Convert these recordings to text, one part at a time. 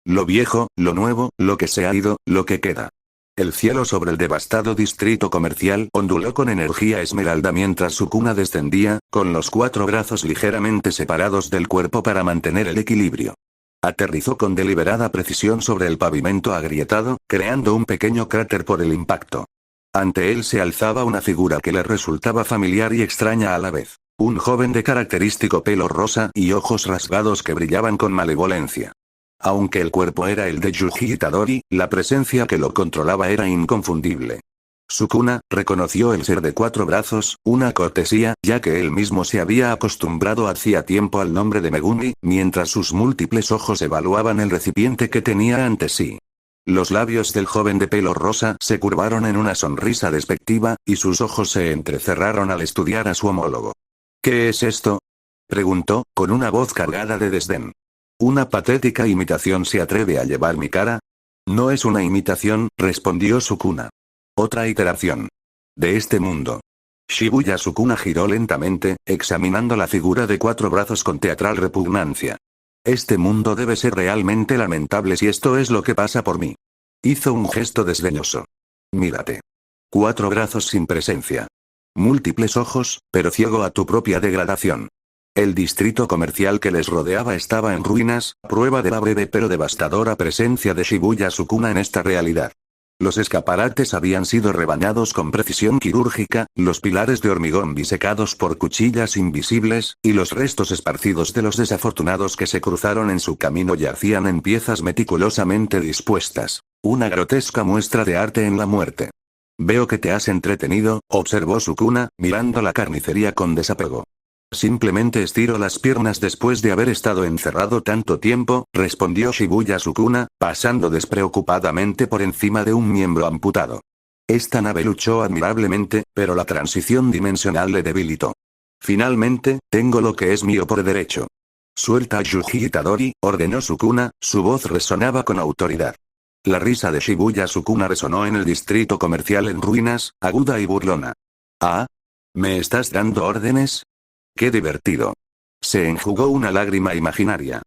Lo viejo, lo nuevo, lo que se ha ido, lo que queda. El cielo sobre el devastado distrito comercial onduló con energía esmeralda mientras Sukuna descendía, con los 4 brazos ligeramente separados del cuerpo para mantener el equilibrio. Aterrizó con deliberada precisión sobre el pavimento agrietado, creando un pequeño cráter por el impacto. Ante él se alzaba una figura que le resultaba familiar y extraña a la vez. Un joven de característico pelo rosa y ojos rasgados que brillaban con malevolencia. Aunque el cuerpo era el de Yuji Itadori, la presencia que lo controlaba era inconfundible. Sukuna reconoció el ser de 4 brazos, una cortesía, ya que él mismo se había acostumbrado hacía tiempo al nombre de Megumi, mientras sus múltiples ojos evaluaban el recipiente que tenía ante sí. Los labios del joven de pelo rosa se curvaron en una sonrisa despectiva, y sus ojos se entrecerraron al estudiar a su homólogo. ¿Qué es esto?, preguntó, con una voz cargada de desdén. ¿Una patética imitación se atreve a llevar mi cara? No es una imitación, respondió Sukuna. Otra iteración. De este mundo. Shibuya Sukuna giró lentamente, examinando la figura de 4 brazos con teatral repugnancia. Este mundo debe ser realmente lamentable si esto es lo que pasa por mí. Hizo un gesto desdeñoso. Mírate. 4 brazos sin presencia. Múltiples ojos, pero ciego a tu propia degradación. El distrito comercial que les rodeaba estaba en ruinas, prueba de la breve pero devastadora presencia de Shibuya Sukuna en esta realidad. Los escaparates habían sido rebañados con precisión quirúrgica, los pilares de hormigón bisecados por cuchillas invisibles, y los restos esparcidos de los desafortunados que se cruzaron en su camino yacían en piezas meticulosamente dispuestas. Una grotesca muestra de arte en la muerte. Veo que te has entretenido, observó Sukuna, mirando la carnicería con desapego. Simplemente estiro las piernas después de haber estado encerrado tanto tiempo, respondió Shibuya Sukuna, pasando despreocupadamente por encima de un miembro amputado. Esta nave luchó admirablemente, pero la transición dimensional le debilitó. Finalmente, tengo lo que es mío por derecho. Suelta a Yuji Itadori, ordenó Sukuna, su voz resonaba con autoridad. La risa de Shibuya Sukuna resonó en el distrito comercial en ruinas, aguda y burlona. ¿Ah? ¿Me estás dando órdenes? ¡Qué divertido! Se enjugó una lágrima imaginaria.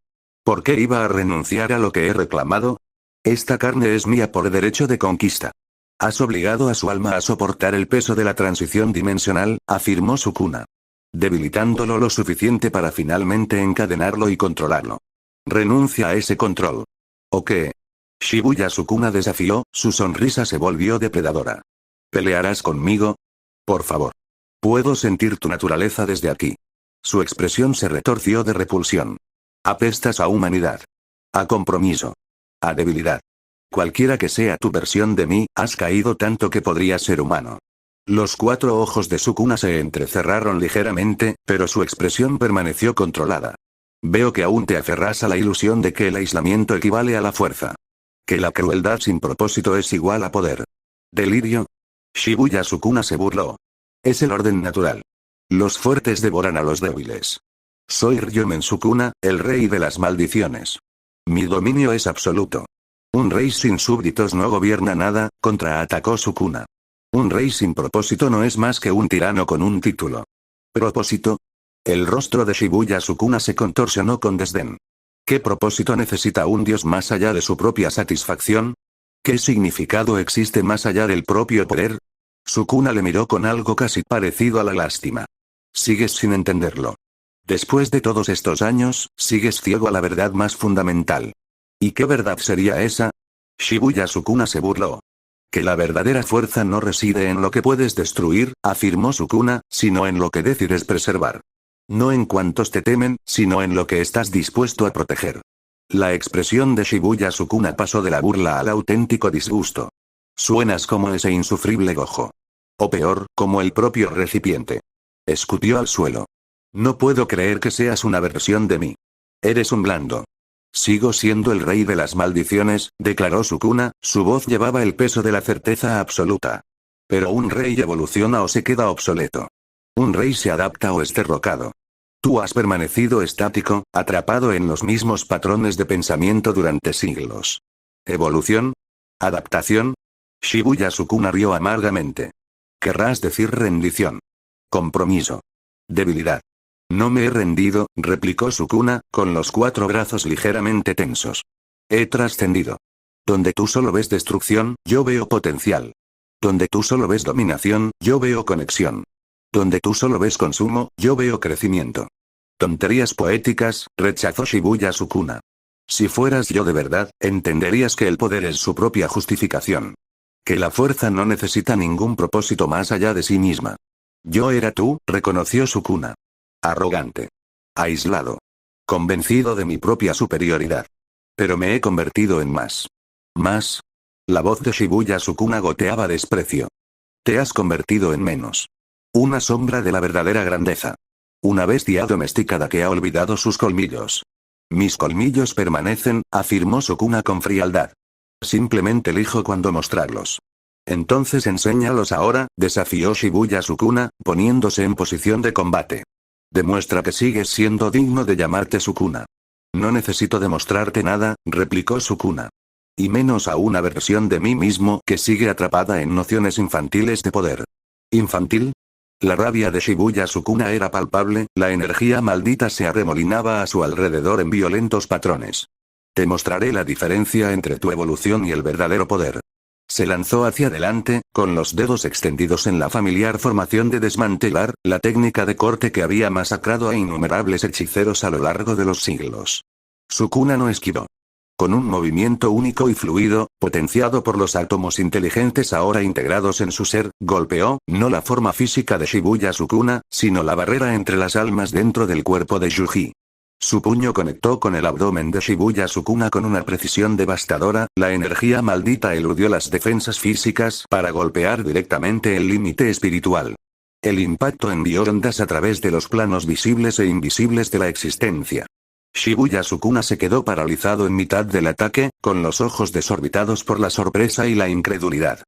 ¿Por qué iba a renunciar a lo que he reclamado? Esta carne es mía por derecho de conquista. Has obligado a su alma a soportar el peso de la transición dimensional, afirmó Sukuna. Debilitándolo lo suficiente para finalmente encadenarlo y controlarlo. Renuncia a ese control. ¿O qué? Shibuya Sukuna desafió, su sonrisa se volvió depredadora. ¿Pelearás conmigo? Por favor. Puedo sentir tu naturaleza desde aquí. Su expresión se retorció de repulsión. Apestas a humanidad. A compromiso. A debilidad. Cualquiera que sea tu versión de mí, has caído tanto que podrías ser humano. Los 4 ojos de Sukuna se entrecerraron ligeramente, pero su expresión permaneció controlada. Veo que aún te aferras a la ilusión de que el aislamiento equivale a la fuerza. Que la crueldad sin propósito es igual a poder. ¿Delirio? Shibuya Sukuna se burló. Es el orden natural. Los fuertes devoran a los débiles. Soy Ryomen Sukuna, el rey de las maldiciones. Mi dominio es absoluto. Un rey sin súbditos no gobierna nada, contraatacó Sukuna. Un rey sin propósito no es más que un tirano con un título. ¿Propósito? El rostro de Shibuya Sukuna se contorsionó con desdén. ¿Qué propósito necesita un dios más allá de su propia satisfacción? ¿Qué significado existe más allá del propio poder? Sukuna le miró con algo casi parecido a la lástima. Sigues sin entenderlo. Después de todos estos años, sigues ciego a la verdad más fundamental. ¿Y qué verdad sería esa? Shibuya Sukuna se burló. Que la verdadera fuerza no reside en lo que puedes destruir, afirmó Sukuna, sino en lo que decides preservar. No en cuantos te temen, sino en lo que estás dispuesto a proteger. La expresión de Shibuya Sukuna pasó de la burla al auténtico disgusto. Suenas como ese insufrible gojo. O peor, como el propio recipiente. Escupió al suelo. No puedo creer que seas una versión de mí. Eres un blando. Sigo siendo el rey de las maldiciones, declaró Sukuna, su voz llevaba el peso de la certeza absoluta. Pero un rey evoluciona o se queda obsoleto. Un rey se adapta o es derrocado. Tú has permanecido estático, atrapado en los mismos patrones de pensamiento durante siglos. ¿Evolución? ¿Adaptación? Shibuya Sukuna rió amargamente. Querrás decir rendición. Compromiso. Debilidad. No me he rendido, replicó Sukuna, con los 4 brazos ligeramente tensos. He trascendido. Donde tú solo ves destrucción, yo veo potencial. Donde tú solo ves dominación, yo veo conexión. Donde tú solo ves consumo, yo veo crecimiento. Tonterías poéticas, rechazó Shibuya Sukuna. Si fueras yo de verdad, entenderías que el poder es su propia justificación. Que la fuerza no necesita ningún propósito más allá de sí misma. Yo era tú, reconoció Sukuna. Arrogante. Aislado. Convencido de mi propia superioridad. Pero me he convertido en más. ¿Más? La voz de Shibuya Sukuna goteaba desprecio. Te has convertido en menos. Una sombra de la verdadera grandeza. Una bestia domesticada que ha olvidado sus colmillos. Mis colmillos permanecen, afirmó Sukuna con frialdad. Simplemente elijo cuándo mostrarlos. Entonces enséñalos ahora, desafió Shibuya Sukuna, poniéndose en posición de combate. Demuestra que sigues siendo digno de llamarte Sukuna. No necesito demostrarte nada, replicó Sukuna. Y menos a una versión de mí mismo que sigue atrapada en nociones infantiles de poder. ¿Infantil? La rabia de Shibuya Sukuna era palpable, la energía maldita se arremolinaba a su alrededor en violentos patrones. Te mostraré la diferencia entre tu evolución y el verdadero poder. Se lanzó hacia adelante, con los dedos extendidos en la familiar formación de desmantelar, la técnica de corte que había masacrado a innumerables hechiceros a lo largo de los siglos. Sukuna no esquivó. Con un movimiento único y fluido, potenciado por los átomos inteligentes ahora integrados en su ser, golpeó, no la forma física de Shibuya Sukuna, sino la barrera entre las almas dentro del cuerpo de Yuji. Su puño conectó con el abdomen de Shibuya Sukuna con una precisión devastadora, la energía maldita eludió las defensas físicas para golpear directamente el límite espiritual. El impacto envió ondas a través de los planos visibles e invisibles de la existencia. Shibuya Sukuna se quedó paralizado en mitad del ataque, con los ojos desorbitados por la sorpresa y la incredulidad.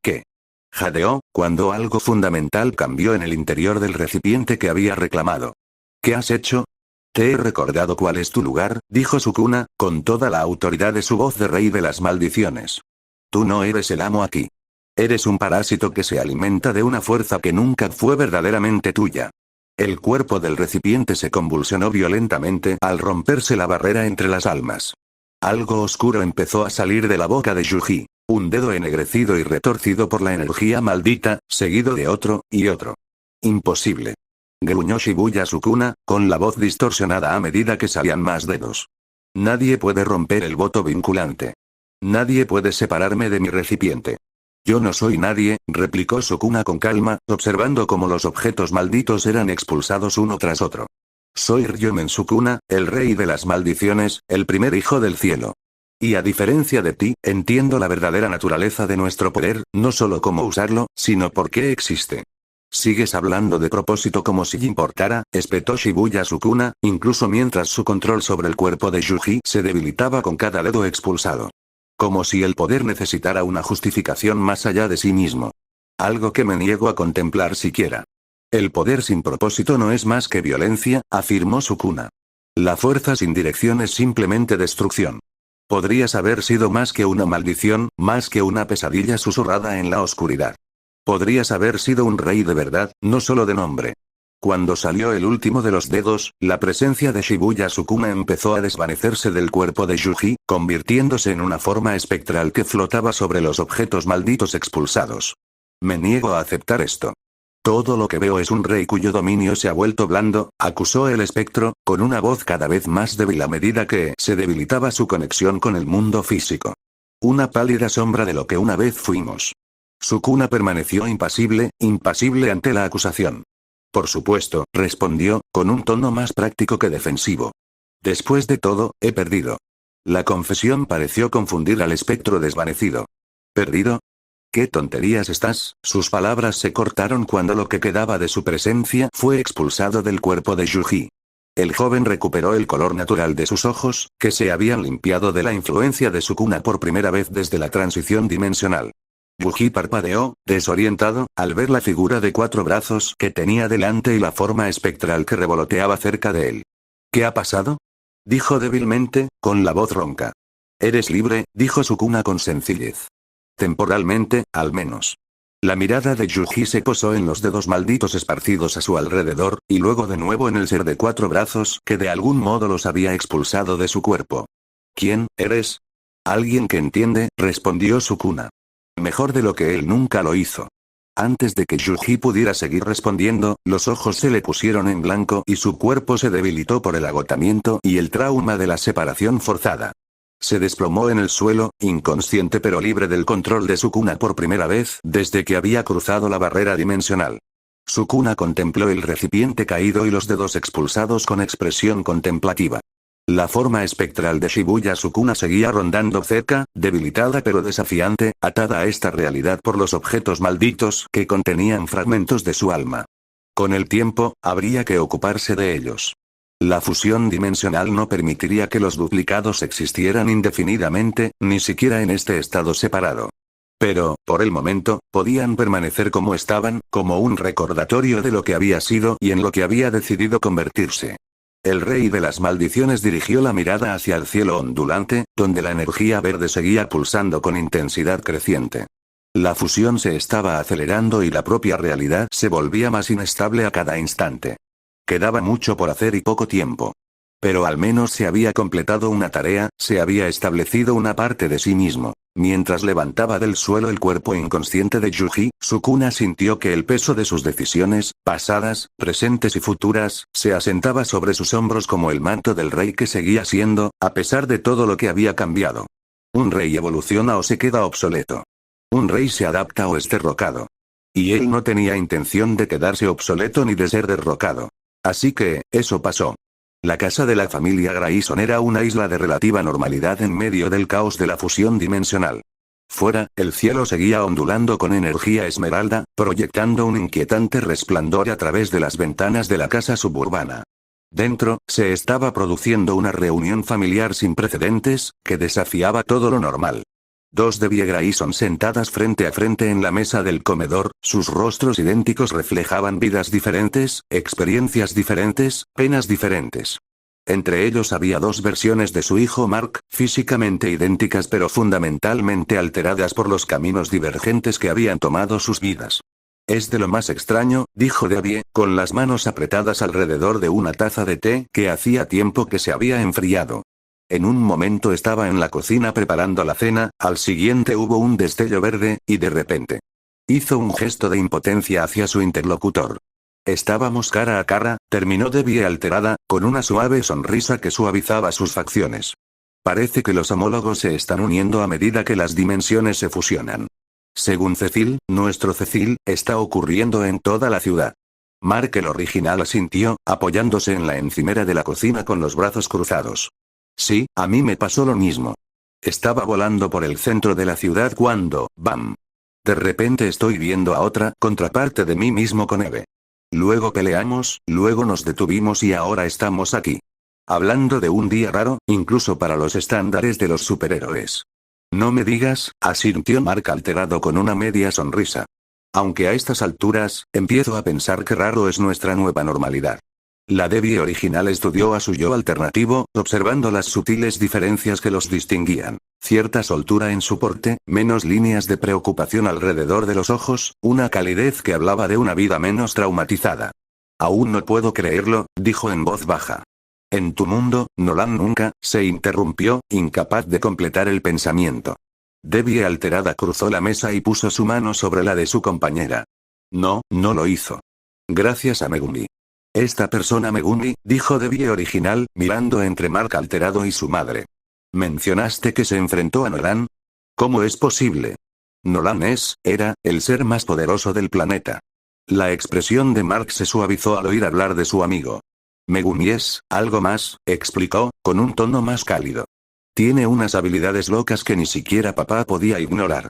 ¿Qué? Jadeó, cuando algo fundamental cambió en el interior del recipiente que había reclamado. ¿Qué has hecho? Te he recordado cuál es tu lugar, dijo Sukuna, con toda la autoridad de su voz de rey de las maldiciones. Tú no eres el amo aquí. Eres un parásito que se alimenta de una fuerza que nunca fue verdaderamente tuya. El cuerpo del recipiente se convulsionó violentamente al romperse la barrera entre las almas. Algo oscuro empezó a salir de la boca de Yuji, un dedo ennegrecido y retorcido por la energía maldita, seguido de otro, y otro. Imposible. Gruñó Shibuya Sukuna, con la voz distorsionada a medida que salían más dedos. Nadie puede romper el voto vinculante. Nadie puede separarme de mi recipiente. Yo no soy nadie, replicó Sukuna con calma, observando cómo los objetos malditos eran expulsados uno tras otro. Soy Ryomen Sukuna, el rey de las maldiciones, el primer hijo del cielo. Y a diferencia de ti, entiendo la verdadera naturaleza de nuestro poder, no solo cómo usarlo, sino por qué existe. Sigues hablando de propósito como si importara, espetó Shibuya Sukuna, incluso mientras su control sobre el cuerpo de Yuji se debilitaba con cada dedo expulsado. Como si el poder necesitara una justificación más allá de sí mismo. Algo que me niego a contemplar siquiera. El poder sin propósito no es más que violencia, afirmó Sukuna. La fuerza sin dirección es simplemente destrucción. Podrías haber sido más que una maldición, más que una pesadilla susurrada en la oscuridad. Podrías haber sido un rey de verdad, no solo de nombre. Cuando salió el último de los dedos, la presencia de Shibuya Sukuna empezó a desvanecerse del cuerpo de Yuji, convirtiéndose en una forma espectral que flotaba sobre los objetos malditos expulsados. Me niego a aceptar esto. Todo lo que veo es un rey cuyo dominio se ha vuelto blando, acusó el espectro, con una voz cada vez más débil a medida que se debilitaba su conexión con el mundo físico. Una pálida sombra de lo que una vez fuimos. Sukuna permaneció impasible ante la acusación. Por supuesto, respondió, con un tono más práctico que defensivo. Después de todo, he perdido. La confesión pareció confundir al espectro desvanecido. ¿Perdido? ¿Qué tonterías estás? Sus palabras se cortaron cuando lo que quedaba de su presencia fue expulsado del cuerpo de Yuji. El joven recuperó el color natural de sus ojos, que se habían limpiado de la influencia de Sukuna por primera vez desde la transición dimensional. Yuji parpadeó, desorientado, al ver la figura de 4 brazos que tenía delante y la forma espectral que revoloteaba cerca de él. ¿Qué ha pasado? Dijo débilmente, con la voz ronca. Eres libre, dijo Sukuna con sencillez. Temporalmente, al menos. La mirada de Yuji se posó en los dedos malditos esparcidos a su alrededor, y luego de nuevo en el ser de 4 brazos que de algún modo los había expulsado de su cuerpo. ¿Quién eres? Alguien que entiende, respondió Sukuna. Mejor de lo que él nunca lo hizo. Antes de que Yuji pudiera seguir respondiendo, los ojos se le pusieron en blanco y su cuerpo se debilitó por el agotamiento y el trauma de la separación forzada. Se desplomó en el suelo, inconsciente pero libre del control de Sukuna por primera vez desde que había cruzado la barrera dimensional. Sukuna contempló el recipiente caído y los dedos expulsados con expresión contemplativa. La forma espectral de Shibuya Sukuna seguía rondando cerca, debilitada pero desafiante, atada a esta realidad por los objetos malditos que contenían fragmentos de su alma. Con el tiempo, habría que ocuparse de ellos. La fusión dimensional no permitiría que los duplicados existieran indefinidamente, ni siquiera en este estado separado. Pero, por el momento, podían permanecer como estaban, como un recordatorio de lo que había sido y en lo que había decidido convertirse. El rey de las maldiciones dirigió la mirada hacia el cielo ondulante, donde la energía verde seguía pulsando con intensidad creciente. La fusión se estaba acelerando y la propia realidad se volvía más inestable a cada instante. Quedaba mucho por hacer y poco tiempo. Pero al menos se había completado una tarea, se había establecido una parte de sí mismo. Mientras levantaba del suelo el cuerpo inconsciente de Yuji, Sukuna sintió que el peso de sus decisiones, pasadas, presentes y futuras, se asentaba sobre sus hombros como el manto del rey que seguía siendo, a pesar de todo lo que había cambiado. Un rey evoluciona o se queda obsoleto. Un rey se adapta o es derrocado. Y él no tenía intención de quedarse obsoleto ni de ser derrocado. Así que, eso pasó. La casa de la familia Grayson era una isla de relativa normalidad en medio del caos de la fusión dimensional. Fuera, el cielo seguía ondulando con energía esmeralda, proyectando un inquietante resplandor a través de las ventanas de la casa suburbana. Dentro, se estaba produciendo una reunión familiar sin precedentes, que desafiaba todo lo normal. Dos de Grayson sentadas frente a frente en la mesa del comedor, sus rostros idénticos reflejaban vidas diferentes, experiencias diferentes, penas diferentes. Entre ellos había dos versiones de su hijo Mark, físicamente idénticas pero fundamentalmente alteradas por los caminos divergentes que habían tomado sus vidas. Es de lo más extraño, dijo Debbie, con las manos apretadas alrededor de una taza de té que hacía tiempo que se había enfriado. En un momento estaba en la cocina preparando la cena, al siguiente hubo un destello verde, y de repente. Hizo un gesto de impotencia hacia su interlocutor. Estábamos cara a cara, terminó Debbie alterada, con una suave sonrisa que suavizaba sus facciones. Parece que los homólogos se están uniendo a medida que las dimensiones se fusionan. Según Cecil, nuestro Cecil, está ocurriendo en toda la ciudad. Mark el original asintió, apoyándose en la encimera de la cocina con los brazos cruzados. Sí, a mí me pasó lo mismo. Estaba volando por el centro de la ciudad cuando, ¡bam! De repente estoy viendo a otra contraparte de mí mismo con Eve. Luego peleamos, luego nos detuvimos y ahora estamos aquí. Hablando de un día raro, incluso para los estándares de los superhéroes. No me digas, asintió Mark alterado con una media sonrisa. Aunque a estas alturas, empiezo a pensar que raro es nuestra nueva normalidad. La Debbie original estudió a su yo alternativo, observando las sutiles diferencias que los distinguían. Cierta soltura en su porte, menos líneas de preocupación alrededor de los ojos, una calidez que hablaba de una vida menos traumatizada. Aún no puedo creerlo, dijo en voz baja. En tu mundo, Nolan nunca, se interrumpió, incapaz de completar el pensamiento. Debbie alterada cruzó la mesa y puso su mano sobre la de su compañera. No, no lo hizo. Gracias a Megumi. Esta persona Megumi, dijo Debbie original, mirando entre Mark alterado y su madre. ¿Mencionaste que se enfrentó a Nolan? ¿Cómo es posible? Nolan era, el ser más poderoso del planeta. La expresión de Mark se suavizó al oír hablar de su amigo. Megumi es, algo más, explicó, con un tono más cálido. Tiene unas habilidades locas que ni siquiera papá podía ignorar.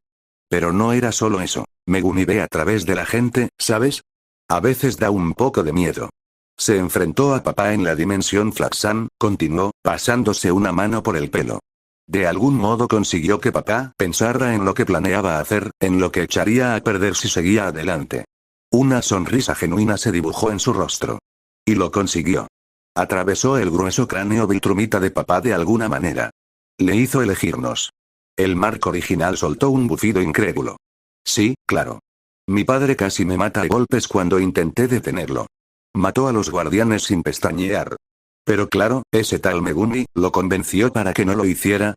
Pero no era solo eso. Megumi ve a través de la gente, ¿sabes? A veces da un poco de miedo. Se enfrentó a papá en la dimensión Flaxan, continuó, pasándose una mano por el pelo. De algún modo consiguió que papá pensara en lo que planeaba hacer, en lo que echaría a perder si seguía adelante. Una sonrisa genuina se dibujó en su rostro. Y lo consiguió. Atravesó el grueso cráneo Viltrumita de papá de alguna manera. Le hizo elegirnos. El Mark original soltó un bufido incrédulo. Sí, claro. Mi padre casi me mata a golpes cuando intenté detenerlo. Mató a los guardianes sin pestañear. Pero claro, ese tal Megumi, lo convenció para que no lo hiciera.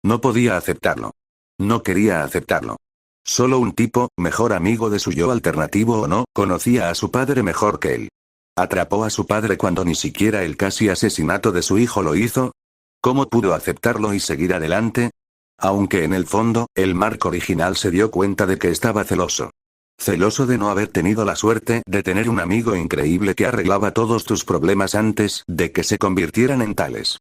No podía aceptarlo. No quería aceptarlo. Solo un tipo, mejor amigo de su yo alternativo o no, conocía a su padre mejor que él. ¿Atrapó a su padre cuando ni siquiera el casi asesinato de su hijo lo hizo? ¿Cómo pudo aceptarlo y seguir adelante? Aunque en el fondo, el Mark original se dio cuenta de que estaba celoso. Celoso de no haber tenido la suerte de tener un amigo increíble que arreglaba todos tus problemas antes de que se convirtieran en tales.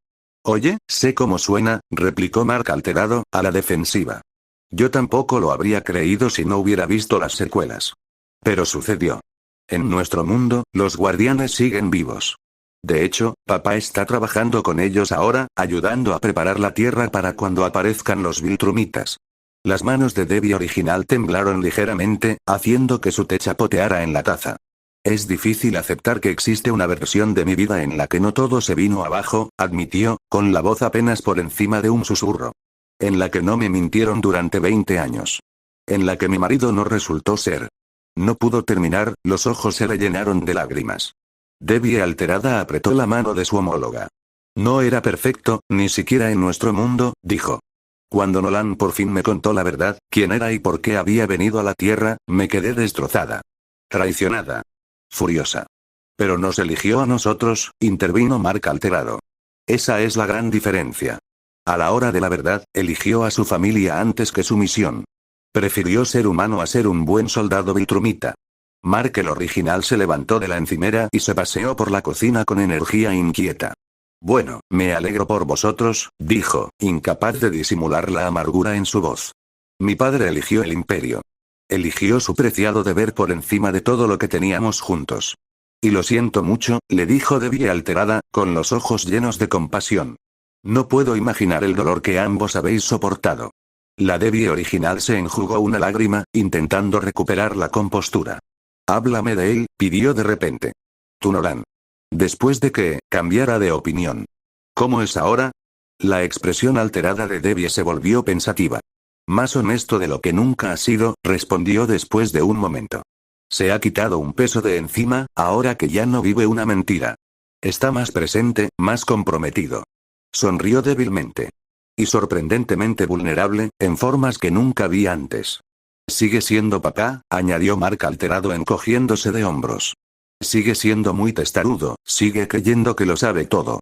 Oye, sé cómo suena, replicó Mark alterado, a la defensiva. Yo tampoco lo habría creído si no hubiera visto las secuelas. Pero sucedió. En nuestro mundo, los guardianes siguen vivos. De hecho, papá está trabajando con ellos ahora, ayudando a preparar la tierra para cuando aparezcan los Viltrumitas. Las manos de Debbie original temblaron ligeramente, haciendo que su té chapoteara en la taza. Es difícil aceptar que existe una versión de mi vida en la que no todo se vino abajo, admitió, con la voz apenas por encima de un susurro. En la que no me mintieron durante 20 años. En la que mi marido no resultó ser. No pudo terminar, los ojos se le llenaron de lágrimas. Debbie alterada apretó la mano de su homóloga. No era perfecto, ni siquiera en nuestro mundo, dijo. Cuando Nolan por fin me contó la verdad, quién era y por qué había venido a la Tierra, me quedé destrozada. Traicionada. Furiosa. Pero nos eligió a nosotros, intervino Mark alterado. Esa es la gran diferencia. A la hora de la verdad, eligió a su familia antes que su misión. Prefirió ser humano a ser un buen soldado viltrumita. Mark el original se levantó de la encimera y se paseó por la cocina con energía inquieta. Bueno, me alegro por vosotros, dijo, incapaz de disimular la amargura en su voz. Mi padre eligió el imperio. Eligió su preciado deber por encima de todo lo que teníamos juntos. Y lo siento mucho, le dijo Debbie alterada, con los ojos llenos de compasión. No puedo imaginar el dolor que ambos habéis soportado. La Debbie original se enjugó una lágrima, intentando recuperar la compostura. Háblame de él, pidió de repente. Tú Nolan. Después de que cambiara de opinión. ¿Cómo es ahora? La expresión alterada de Debbie se volvió pensativa. Más honesto de lo que nunca ha sido, respondió después de un momento. Se ha quitado un peso de encima, ahora que ya no vive una mentira. Está más presente, más comprometido. Sonrió débilmente. Y sorprendentemente vulnerable, en formas que nunca vi antes. Sigue siendo papá, añadió Mark alterado encogiéndose de hombros. Sigue siendo muy testarudo, sigue creyendo que lo sabe todo.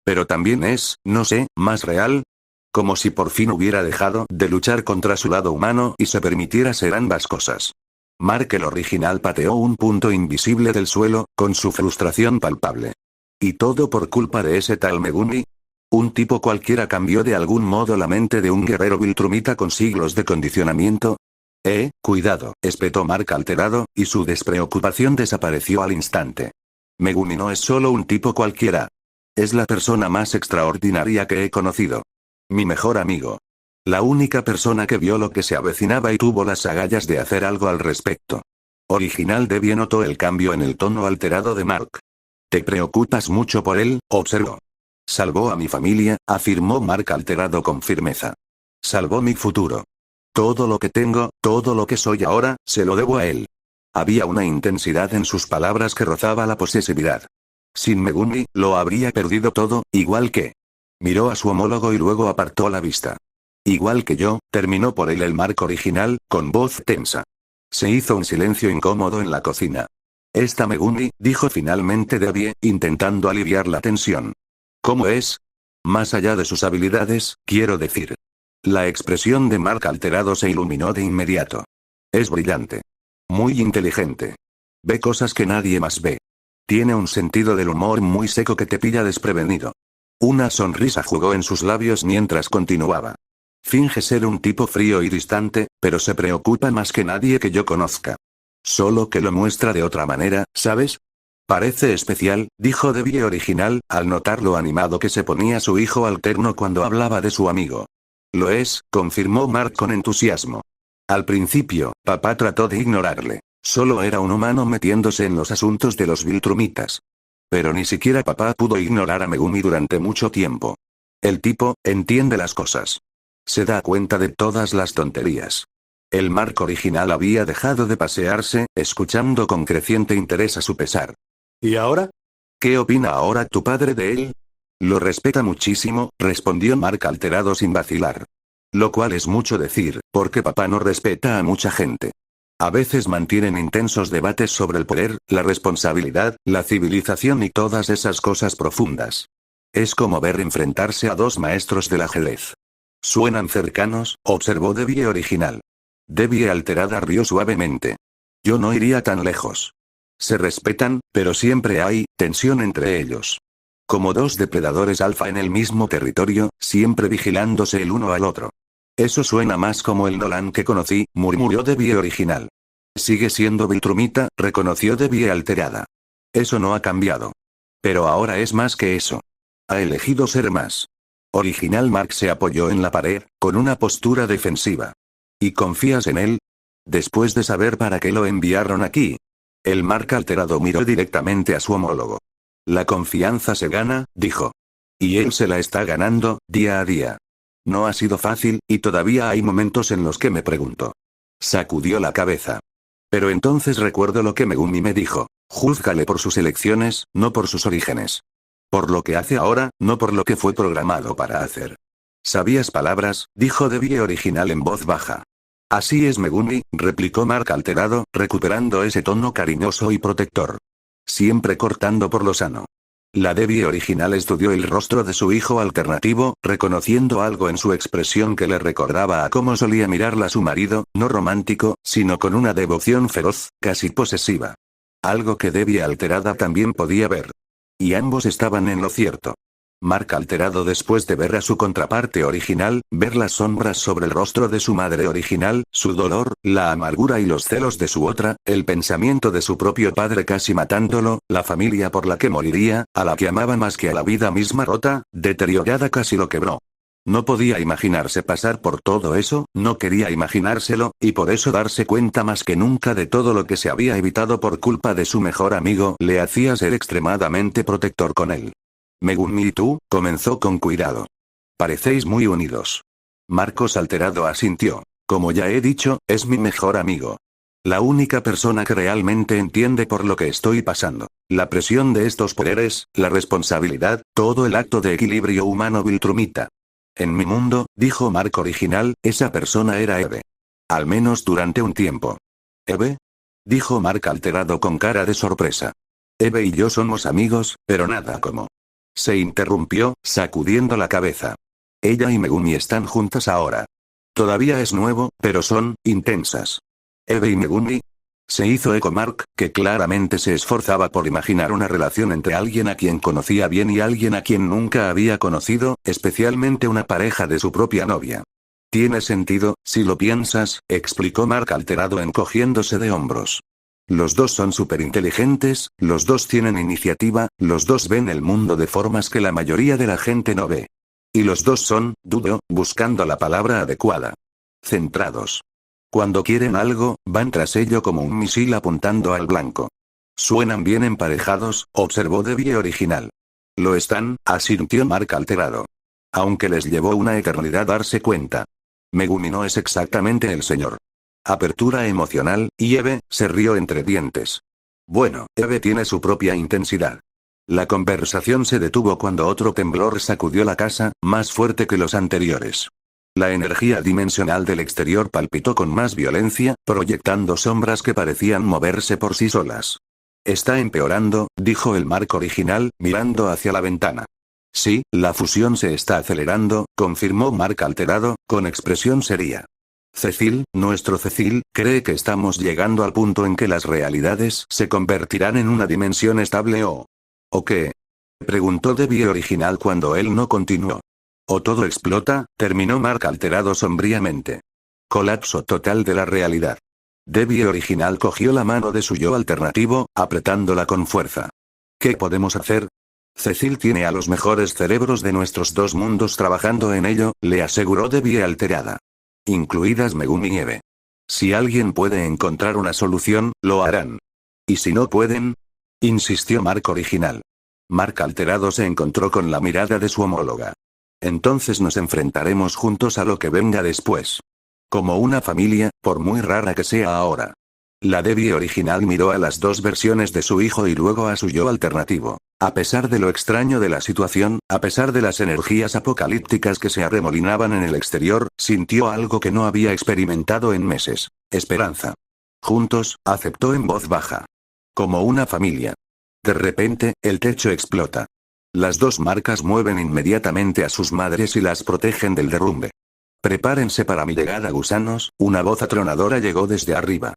Pero también es, no sé, más real. Como si por fin hubiera dejado de luchar contra su lado humano y se permitiera ser ambas cosas. Mark el original pateó un punto invisible del suelo, con su frustración palpable. ¿Y todo por culpa de ese tal Megumi? ¿Un tipo cualquiera cambió de algún modo la mente de un guerrero viltrumita con siglos de condicionamiento? Cuidado, espetó Mark alterado, y su despreocupación desapareció al instante. Megumi no es solo un tipo cualquiera. Es la persona más extraordinaria que he conocido. Mi mejor amigo. La única persona que vio lo que se avecinaba y tuvo las agallas de hacer algo al respecto. Original Debbie notó el cambio en el tono alterado de Mark. ¿Te preocupas mucho por él? Observó. Salvó a mi familia, afirmó Mark alterado con firmeza. Salvó mi futuro. Todo lo que tengo, todo lo que soy ahora, se lo debo a él. Había una intensidad en sus palabras que rozaba la posesividad. Sin Megumi, lo habría perdido todo, igual que. Miró a su homólogo y luego apartó la vista. Igual que yo, terminó por él el Mark original, con voz tensa. Se hizo un silencio incómodo en la cocina. Esta Megumi, dijo finalmente Debbie, intentando aliviar la tensión. ¿Cómo es? Más allá de sus habilidades, quiero decir. La expresión de Mark alterado se iluminó de inmediato. Es brillante. Muy inteligente. Ve cosas que nadie más ve. Tiene un sentido del humor muy seco que te pilla desprevenido. Una sonrisa jugó en sus labios mientras continuaba. Finge ser un tipo frío y distante, pero se preocupa más que nadie que yo conozca. Solo que lo muestra de otra manera, ¿sabes? Parece especial, dijo Debbie original, al notar lo animado que se ponía su hijo alterno cuando hablaba de su amigo. Lo es, confirmó Mark con entusiasmo. Al principio, papá trató de ignorarle. Solo era un humano metiéndose en los asuntos de los viltrumitas. Pero ni siquiera papá pudo ignorar a Megumi durante mucho tiempo. El tipo, entiende las cosas. Se da cuenta de todas las tonterías. El Mark original había dejado de pasearse, escuchando con creciente interés a su pesar. ¿Y ahora? ¿Qué opina ahora tu padre de él? Lo respeta muchísimo, respondió Mark alterado sin vacilar. Lo cual es mucho decir, porque papá no respeta a mucha gente. A veces mantienen intensos debates sobre el poder, la responsabilidad, la civilización y todas esas cosas profundas. Es como ver enfrentarse a dos maestros del ajedrez. Suenan cercanos, observó Debbie original. Debbie alterada rió suavemente. Yo no iría tan lejos. Se respetan, pero siempre hay tensión entre ellos. Como dos depredadores alfa en el mismo territorio, siempre vigilándose el uno al otro. Eso suena más como el Nolan que conocí, murmuró Debbie original. Sigue siendo Viltrumita, reconoció Debbie alterada. Eso no ha cambiado. Pero ahora es más que eso. Ha elegido ser más. Original Mark se apoyó en la pared, con una postura defensiva. ¿Y confías en él? Después de saber para qué lo enviaron aquí. El Mark alterado miró directamente a su homólogo. La confianza se gana, dijo. Y él se la está ganando, día a día. No ha sido fácil, y todavía hay momentos en los que me pregunto. Sacudió la cabeza. Pero entonces recuerdo lo que Megumi me dijo. Júzgale por sus elecciones, no por sus orígenes. Por lo que hace ahora, no por lo que fue programado para hacer. ¿Sabías palabras? Dijo Debbie original en voz baja. Así es Megumi, replicó Mark alterado, recuperando ese tono cariñoso y protector. Siempre cortando por lo sano. La Debbie original estudió el rostro de su hijo alternativo, reconociendo algo en su expresión que le recordaba a cómo solía mirarla su marido, no romántico, sino con una devoción feroz, casi posesiva. Algo que Debbie alterada también podía ver. Y ambos estaban en lo cierto. Mark alterado después de ver a su contraparte original, ver las sombras sobre el rostro de su madre original, su dolor, la amargura y los celos de su otra, el pensamiento de su propio padre casi matándolo, la familia por la que moriría, a la que amaba más que a la vida misma rota, deteriorada casi lo quebró. No podía imaginarse pasar por todo eso, no quería imaginárselo, y por eso darse cuenta más que nunca de todo lo que se había evitado por culpa de su mejor amigo, le hacía ser extremadamente protector con él. Megumi y tú, comenzó con cuidado. Parecéis muy unidos. Marcos alterado asintió. Como ya he dicho, es mi mejor amigo. La única persona que realmente entiende por lo que estoy pasando. La presión de estos poderes, la responsabilidad, todo el acto de equilibrio humano Viltrumita. En mi mundo, dijo Mark original, esa persona era Eve. Al menos durante un tiempo. ¿Eve? Dijo Mark alterado con cara de sorpresa. Eve y yo somos amigos, pero nada como. Se interrumpió, sacudiendo la cabeza. Ella y Megumi están juntas ahora. Todavía es nuevo, pero son intensas. Eve y Megumi. Se hizo eco Mark, que claramente se esforzaba por imaginar una relación entre alguien a quien conocía bien y alguien a quien nunca había conocido, especialmente una pareja de su propia novia. Tiene sentido, si lo piensas, explicó Mark alterado encogiéndose de hombros. Los dos son superinteligentes, los dos tienen iniciativa, los dos ven el mundo de formas que la mayoría de la gente no ve. Y los dos son, dudo, buscando la palabra adecuada. Centrados. Cuando quieren algo, van tras ello como un misil apuntando al blanco. Suenan bien emparejados, observó Debbie original. Lo están, asintió Mark alterado. Aunque les llevó una eternidad darse cuenta. Megumi no es exactamente el señor. Apertura emocional, y Eve, se rió entre dientes. Bueno, Eve tiene su propia intensidad. La conversación se detuvo cuando otro temblor sacudió la casa, más fuerte que los anteriores. La energía dimensional del exterior palpitó con más violencia, proyectando sombras que parecían moverse por sí solas. Está empeorando, dijo el Mark original, mirando hacia la ventana. Sí, la fusión se está acelerando, confirmó Mark alterado, con expresión seria. Cecil, nuestro Cecil, cree que estamos llegando al punto en que las realidades se convertirán en una dimensión estable ¿O qué? Preguntó Debbie original cuando él no continuó. O todo explota, terminó Mark alterado sombríamente. Colapso total de la realidad. Debbie original cogió la mano de su yo alternativo, apretándola con fuerza. ¿Qué podemos hacer? Cecil tiene a los mejores cerebros de nuestros dos mundos trabajando en ello, le aseguró Debbie alterada. Incluidas Megumi y Eve. Si alguien puede encontrar una solución, lo harán. ¿Y si no pueden? Insistió Mark original. Mark alterado se encontró con la mirada de su homóloga. Entonces nos enfrentaremos juntos a lo que venga después. Como una familia, por muy rara que sea ahora. La Debbie original miró a las dos versiones de su hijo y luego a su yo alternativo. A pesar de lo extraño de la situación, a pesar de las energías apocalípticas que se arremolinaban en el exterior, sintió algo que no había experimentado en meses. Esperanza. Juntos, aceptó en voz baja. Como una familia. De repente, el techo explota. Las dos marcas mueven inmediatamente a sus madres y las protegen del derrumbe. Prepárense para mi llegada, gusanos, una voz atronadora llegó desde arriba.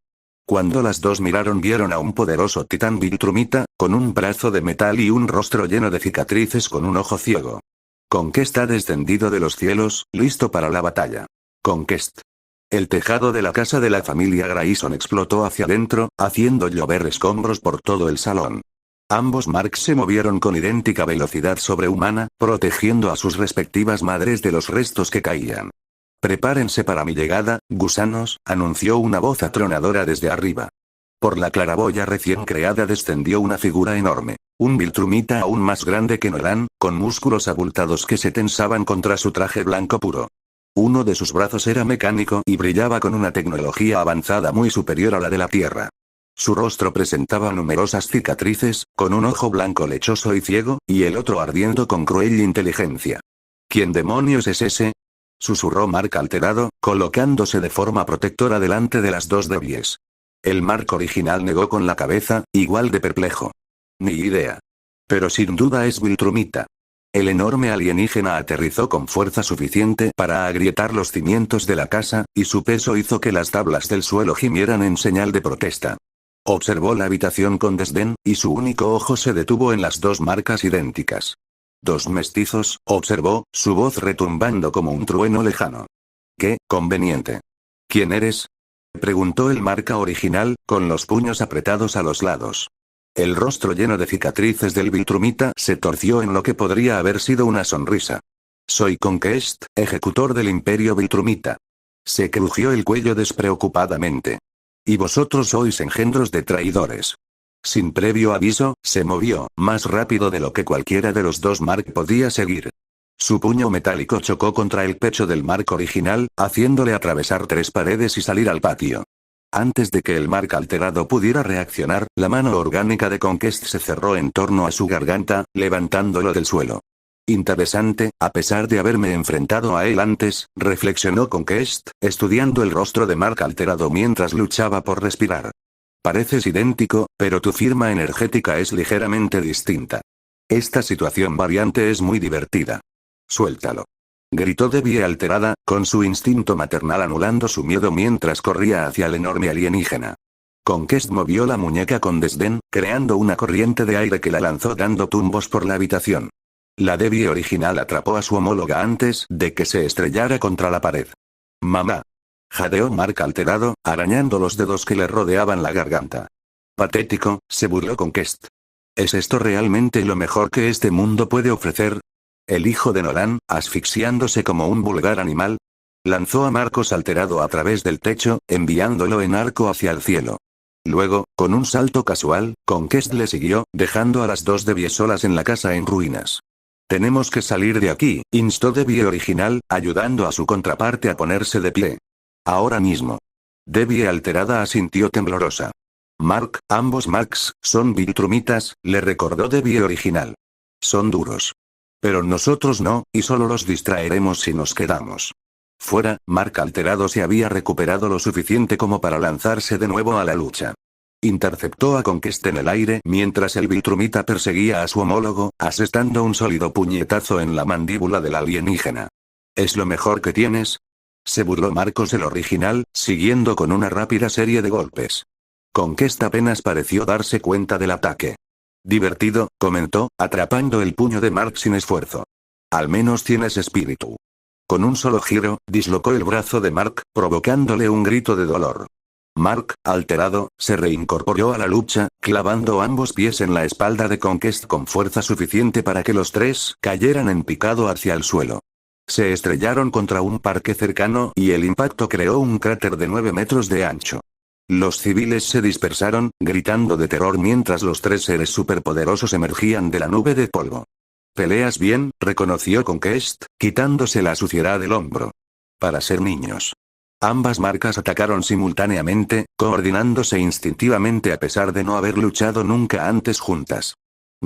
Cuando las dos miraron vieron a un poderoso titán Viltrumita, con un brazo de metal y un rostro lleno de cicatrices con un ojo ciego. Conquest ha descendido de los cielos, listo para la batalla. Conquest. El tejado de la casa de la familia Grayson explotó hacia adentro, haciendo llover escombros por todo el salón. Ambos Marks se movieron con idéntica velocidad sobrehumana, protegiendo a sus respectivas madres de los restos que caían. Prepárense para mi llegada, gusanos, anunció una voz atronadora desde arriba. Por la claraboya recién creada descendió una figura enorme. Un Viltrumita aún más grande que Nolan, con músculos abultados que se tensaban contra su traje blanco puro. Uno de sus brazos era mecánico y brillaba con una tecnología avanzada muy superior a la de la Tierra. Su rostro presentaba numerosas cicatrices, con un ojo blanco lechoso y ciego, y el otro ardiendo con cruel inteligencia. ¿Quién demonios es ese?, susurró Mark alterado, colocándose de forma protectora delante de las dos débiles. El Mark original negó con la cabeza, igual de perplejo. Ni idea. Pero sin duda es Viltrumita. El enorme alienígena aterrizó con fuerza suficiente para agrietar los cimientos de la casa, y su peso hizo que las tablas del suelo gimieran en señal de protesta. Observó la habitación con desdén, y su único ojo se detuvo en las dos marcas idénticas. Dos mestizos, observó, su voz retumbando como un trueno lejano. ¡Qué conveniente! ¿Quién eres?, preguntó el marca original, con los puños apretados a los lados. El rostro lleno de cicatrices del Viltrumita se torció en lo que podría haber sido una sonrisa. Soy Conquest, ejecutor del Imperio Viltrumita. Se crujió el cuello despreocupadamente. Y vosotros sois engendros de traidores. Sin previo aviso, se movió, más rápido de lo que cualquiera de los dos Mark podía seguir. Su puño metálico chocó contra el pecho del Mark original, haciéndole atravesar 3 paredes y salir al patio. Antes de que el Mark alterado pudiera reaccionar, la mano orgánica de Conquest se cerró en torno a su garganta, levantándolo del suelo. Interesante, a pesar de haberme enfrentado a él antes, reflexionó Conquest, estudiando el rostro de Mark alterado mientras luchaba por respirar. Pareces idéntico, pero tu firma energética es ligeramente distinta. Esta situación variante es muy divertida. Suéltalo. Gritó Debbie alterada, con su instinto maternal anulando su miedo mientras corría hacia el enorme alienígena. Conquest movió la muñeca con desdén, creando una corriente de aire que la lanzó dando tumbos por la habitación. La Debbie original atrapó a su homóloga antes de que se estrellara contra la pared. Mamá. Jadeó Mark alterado, arañando los dedos que le rodeaban la garganta. Patético, se burló Conquest. ¿Es esto realmente lo mejor que este mundo puede ofrecer? El hijo de Nolan, asfixiándose como un vulgar animal, lanzó a Marcos alterado a través del techo, enviándolo en arco hacia el cielo. Luego, con un salto casual, Conquest le siguió, dejando a las dos Debbie solas en la casa en ruinas. Tenemos que salir de aquí, instó Debbie original, ayudando a su contraparte a ponerse de pie. Ahora mismo. Debbie alterada asintió temblorosa. Mark, ambos Marks, son Viltrumitas, le recordó Debbie original. Son duros. Pero nosotros no, y solo los distraeremos si nos quedamos. Fuera, Mark alterado se había recuperado lo suficiente como para lanzarse de nuevo a la lucha. Interceptó a Conquest en el aire mientras el Viltrumita perseguía a su homólogo, asestando un sólido puñetazo en la mandíbula del alienígena. ¿Es lo mejor que tienes?, se burló Marcos el original, siguiendo con una rápida serie de golpes. Conquest apenas pareció darse cuenta del ataque. Divertido, comentó, atrapando el puño de Mark sin esfuerzo. Al menos tienes espíritu. Con un solo giro, dislocó el brazo de Mark, provocándole un grito de dolor. Mark, alterado, se reincorporó a la lucha, clavando ambos pies en la espalda de Conquest con fuerza suficiente para que los tres cayeran en picado hacia el suelo. Se estrellaron contra un parque cercano y el impacto creó un cráter de 9 metros de ancho. Los civiles se dispersaron, gritando de terror mientras los 3 seres superpoderosos emergían de la nube de polvo. «¿Peleas bien?», reconoció Conquest, quitándose la suciedad del hombro. «Para ser niños». Ambas marcas atacaron simultáneamente, coordinándose instintivamente a pesar de no haber luchado nunca antes juntas.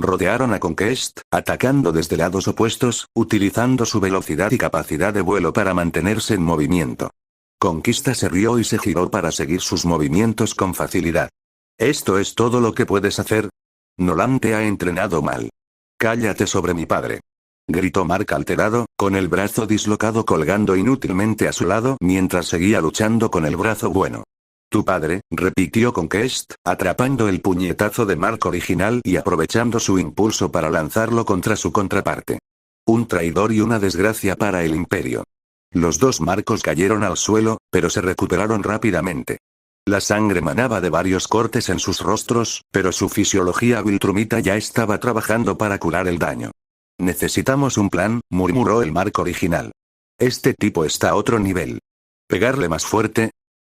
Rodearon a Conquest, atacando desde lados opuestos, utilizando su velocidad y capacidad de vuelo para mantenerse en movimiento. Conquista se rió y se giró para seguir sus movimientos con facilidad. ¿Esto es todo lo que puedes hacer? Nolan te ha entrenado mal. Cállate sobre mi padre. Gritó Mark alterado, con el brazo dislocado colgando inútilmente a su lado mientras seguía luchando con el brazo bueno. Tu padre, repitió Conquest, atrapando el puñetazo de Mark original y aprovechando su impulso para lanzarlo contra su contraparte. Un traidor y una desgracia para el imperio. Los dos Marcos cayeron al suelo, pero se recuperaron rápidamente. La sangre manaba de varios cortes en sus rostros, pero su fisiología viltrumita ya estaba trabajando para curar el daño. Necesitamos un plan, murmuró el Mark original. Este tipo está a otro nivel. ¿Pegarle más fuerte?,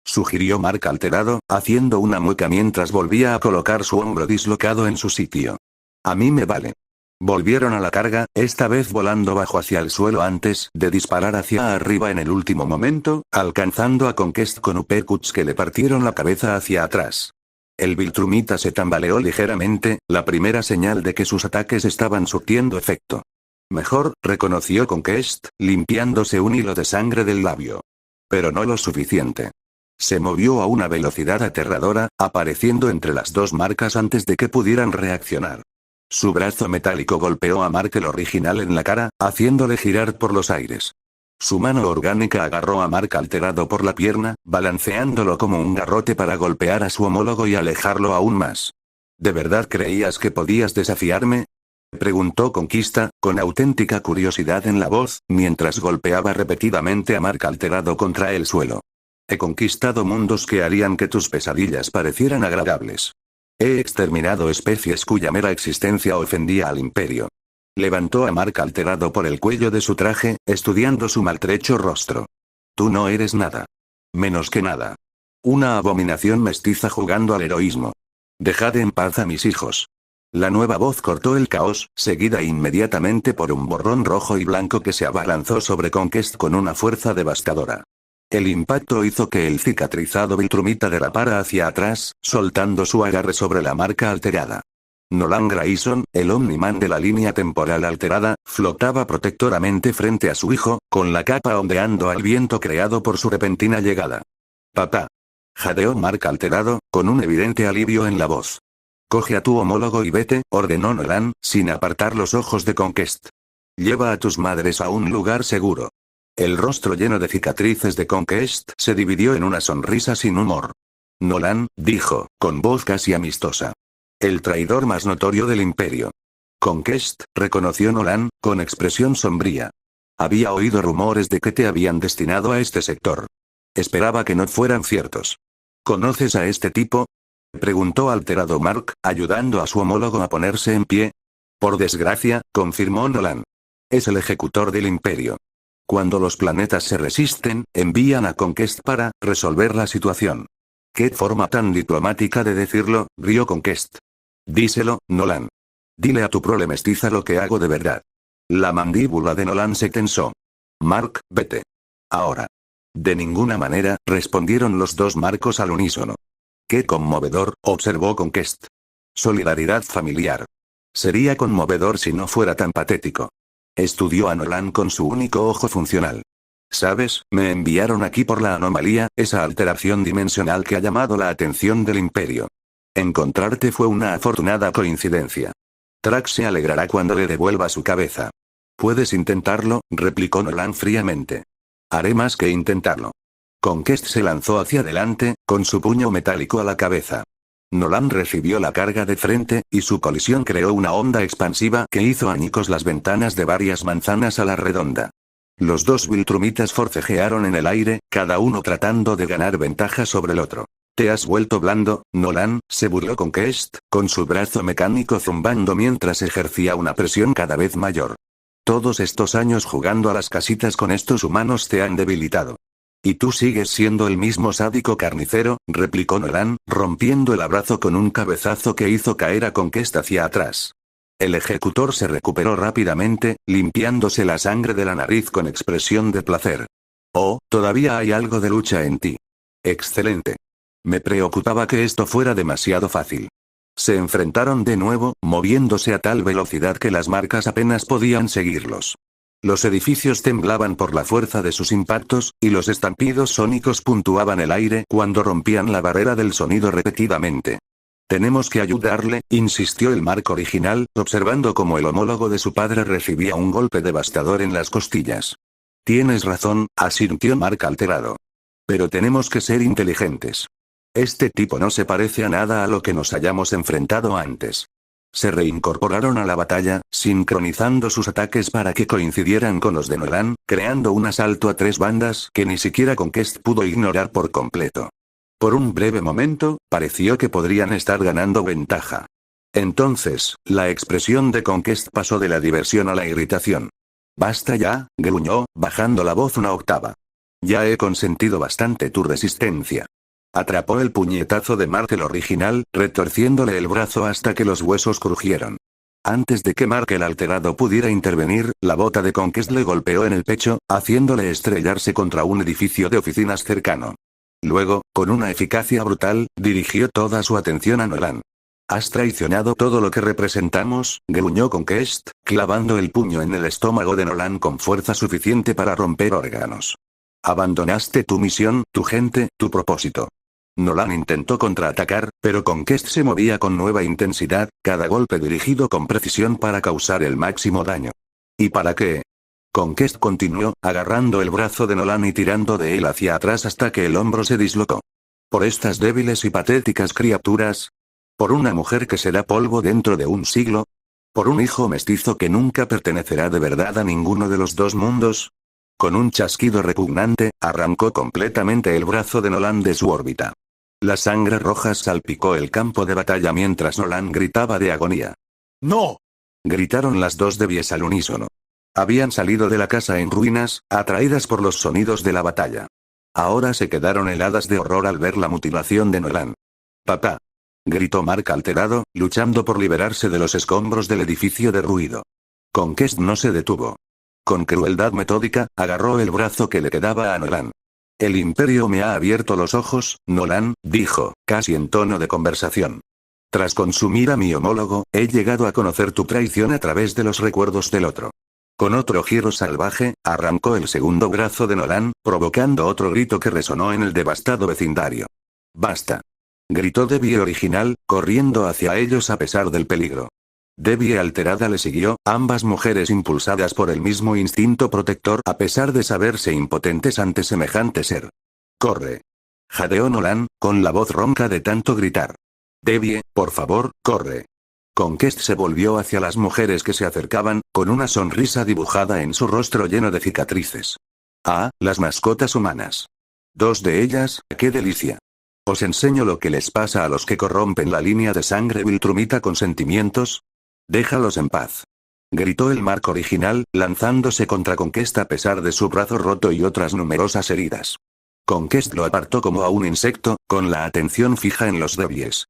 sugirió Mark alterado, haciendo una mueca mientras volvía a colocar su hombro dislocado en su sitio. A mí me vale. Volvieron a la carga, esta vez volando bajo hacia el suelo antes de disparar hacia arriba en el último momento, alcanzando a Conquest con uppercuts que le partieron la cabeza hacia atrás. El viltrumita se tambaleó ligeramente, la primera señal de que sus ataques estaban surtiendo efecto. Mejor, reconoció Conquest, limpiándose un hilo de sangre del labio. Pero no lo suficiente. Se movió a una velocidad aterradora, apareciendo entre las dos marcas antes de que pudieran reaccionar. Su brazo metálico golpeó a Mark el original en la cara, haciéndole girar por los aires. Su mano orgánica agarró a Mark alterado por la pierna, balanceándolo como un garrote para golpear a su homólogo y alejarlo aún más. ¿De verdad creías que podías desafiarme?, preguntó Conquista, con auténtica curiosidad en la voz, mientras golpeaba repetidamente a Mark alterado contra el suelo. He conquistado mundos que harían que tus pesadillas parecieran agradables. He exterminado especies cuya mera existencia ofendía al imperio. Levantó a Mark alterado por el cuello de su traje, estudiando su maltrecho rostro. Tú no eres nada. Menos que nada. Una abominación mestiza jugando al heroísmo. Dejad en paz a mis hijos. La nueva voz cortó el caos, seguida inmediatamente por un borrón rojo y blanco que se abalanzó sobre Conquest con una fuerza devastadora. El impacto hizo que el cicatrizado viltrumita derrapara hacia atrás, soltando su agarre sobre la marca alterada. Nolan Grayson, el Omniman de la línea temporal alterada, flotaba protectoramente frente a su hijo, con la capa ondeando al viento creado por su repentina llegada. Papá. Jadeó Mark alterado, con un evidente alivio en la voz. Coge a tu homólogo y vete, ordenó Nolan, sin apartar los ojos de Conquest. Lleva a tus madres a un lugar seguro. El rostro lleno de cicatrices de Conquest se dividió en una sonrisa sin humor. Nolan, dijo, con voz casi amistosa. El traidor más notorio del imperio. Conquest, reconoció Nolan, con expresión sombría. Había oído rumores de que te habían destinado a este sector. Esperaba que no fueran ciertos. ¿Conoces a este tipo?, preguntó alterado Mark, ayudando a su homólogo a ponerse en pie. Por desgracia, confirmó Nolan. Es el ejecutor del imperio. Cuando los planetas se resisten, envían a Conquest para resolver la situación. ¿Qué forma tan diplomática de decirlo?, rió Conquest. Díselo, Nolan. Dile a tu prole mestiza lo que hago de verdad. La mandíbula de Nolan se tensó. Mark, vete. Ahora. De ninguna manera, respondieron los dos Marcos al unísono. Qué conmovedor, observó Conquest. Solidaridad familiar. Sería conmovedor si no fuera tan patético. Estudió a Nolan con su único ojo funcional. ¿Sabes? Me enviaron aquí por la anomalía, esa alteración dimensional que ha llamado la atención del imperio. Encontrarte fue una afortunada coincidencia. Trax se alegrará cuando le devuelva su cabeza. Puedes intentarlo, replicó Nolan fríamente. Haré más que intentarlo. Conquest se lanzó hacia adelante, con su puño metálico a la cabeza. Nolan recibió la carga de frente, y su colisión creó una onda expansiva que hizo añicos las ventanas de varias manzanas a la redonda. Los dos viltrumitas forcejearon en el aire, cada uno tratando de ganar ventaja sobre el otro. ¿Te has vuelto blando, Nolan?, se burló Conquest, con su brazo mecánico zumbando mientras ejercía una presión cada vez mayor. Todos estos años jugando a las casitas con estos humanos te han debilitado. Y tú sigues siendo el mismo sádico carnicero, replicó Nolan, rompiendo el abrazo con un cabezazo que hizo caer a Conquest hacia atrás. El ejecutor se recuperó rápidamente, limpiándose la sangre de la nariz con expresión de placer. Oh, todavía hay algo de lucha en ti. Excelente. Me preocupaba que esto fuera demasiado fácil. Se enfrentaron de nuevo, moviéndose a tal velocidad que las marcas apenas podían seguirlos. Los edificios temblaban por la fuerza de sus impactos, y los estampidos sónicos puntuaban el aire cuando rompían la barrera del sonido repetidamente. Tenemos que ayudarle, insistió el Mark original, observando cómo el homólogo de su padre recibía un golpe devastador en las costillas. Tienes razón, asintió Mark alterado. Pero tenemos que ser inteligentes. Este tipo no se parece a nada a lo que nos hayamos enfrentado antes. Se reincorporaron a la batalla, sincronizando sus ataques para que coincidieran con los de Nolan, creando un asalto a 3 bandas que ni siquiera Conquest pudo ignorar por completo. Por un breve momento, pareció que podrían estar ganando ventaja. Entonces, la expresión de Conquest pasó de la diversión a la irritación. Basta ya, gruñó, bajando la voz una octava. Ya he consentido bastante tu resistencia. Atrapó el puñetazo de Mark el original, retorciéndole el brazo hasta que los huesos crujieron. Antes de que Mark el alterado pudiera intervenir, la bota de Conquest le golpeó en el pecho, haciéndole estrellarse contra un edificio de oficinas cercano. Luego, con una eficacia brutal, dirigió toda su atención a Nolan. «Has traicionado todo lo que representamos», gruñó Conquest, clavando el puño en el estómago de Nolan con fuerza suficiente para romper órganos. «Abandonaste tu misión, tu gente, tu propósito». Nolan intentó contraatacar, pero Conquest se movía con nueva intensidad, cada golpe dirigido con precisión para causar el máximo daño. ¿Y para qué? Conquest continuó, agarrando el brazo de Nolan y tirando de él hacia atrás hasta que el hombro se dislocó. ¿Por estas débiles y patéticas criaturas? ¿Por una mujer que será polvo dentro de un siglo? ¿Por un hijo mestizo que nunca pertenecerá de verdad a ninguno de los dos mundos? Con un chasquido repugnante, arrancó completamente el brazo de Nolan de su órbita. La sangre roja salpicó el campo de batalla mientras Nolan gritaba de agonía. ¡No! Gritaron las dos Debies al unísono. Habían salido de la casa en ruinas, atraídas por los sonidos de la batalla. Ahora se quedaron heladas de horror al ver la mutilación de Nolan. «Papá», gritó Mark alterado, luchando por liberarse de los escombros del edificio derruido. Conquest no se detuvo. Con crueldad metódica, agarró el brazo que le quedaba a Nolan. «El Imperio me ha abierto los ojos, Nolan», dijo, casi en tono de conversación. «Tras consumir a mi homólogo, he llegado a conocer tu traición a través de los recuerdos del otro». Con otro giro salvaje, arrancó el segundo brazo de Nolan, provocando otro grito que resonó en el devastado vecindario. «Basta», gritó Debbie original, corriendo hacia ellos a pesar del peligro. Debbie alterada le siguió, ambas mujeres impulsadas por el mismo instinto protector a pesar de saberse impotentes ante semejante ser. «Corre», jadeó Nolan, con la voz ronca de tanto gritar. «Debbie, por favor, corre». Conquest se volvió hacia las mujeres que se acercaban, con una sonrisa dibujada en su rostro lleno de cicatrices. «Ah, las mascotas humanas. 2 de ellas, qué delicia. Os enseño lo que les pasa a los que corrompen la línea de sangre viltrumita con sentimientos. Déjalos en paz», gritó el Mark original, lanzándose contra Conquest a pesar de su brazo roto y otras numerosas heridas. Conquest lo apartó como a un insecto, con la atención fija en los Debies.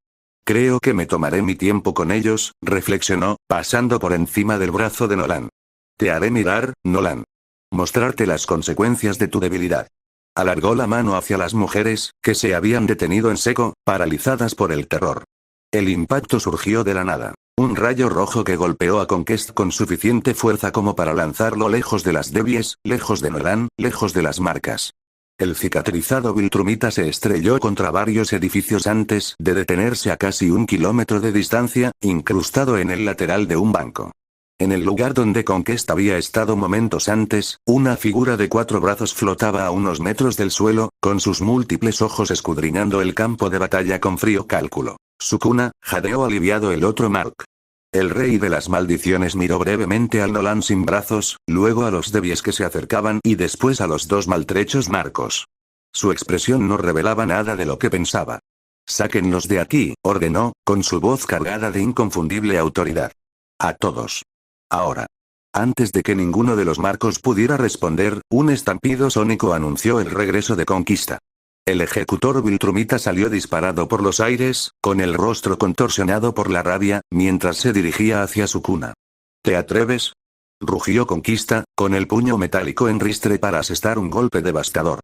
«Creo que me tomaré mi tiempo con ellos», reflexionó, pasando por encima del brazo de Nolan. «Te haré mirar, Nolan. Mostrarte las consecuencias de tu debilidad». Alargó la mano hacia las mujeres, que se habían detenido en seco, paralizadas por el terror. El impacto surgió de la nada. Un rayo rojo que golpeó a Conquest con suficiente fuerza como para lanzarlo lejos de las Debies, lejos de Nolan, lejos de las marcas. El cicatrizado viltrumita se estrelló contra varios edificios antes de detenerse a casi 1 kilómetro de distancia, incrustado en el lateral de un banco. En el lugar donde Conquest había estado momentos antes, una figura de 4 brazos flotaba a unos metros del suelo, con sus múltiples ojos escudriñando el campo de batalla con frío cálculo. «Sukuna», jadeó aliviado el otro Mark. El rey de las maldiciones miró brevemente al Nolan sin brazos, luego a los Debies que se acercaban y después a los 2 maltrechos Marcos. Su expresión no revelaba nada de lo que pensaba. «Sáquenlos de aquí», ordenó, con su voz cargada de inconfundible autoridad. «A todos. Ahora». Antes de que ninguno de los Marcos pudiera responder, un estampido sónico anunció el regreso de Conquista. El ejecutor viltrumita salió disparado por los aires, con el rostro contorsionado por la rabia, mientras se dirigía hacia su cuna. «¿Te atreves?», rugió Conquista, con el puño metálico en ristre para asestar un golpe devastador.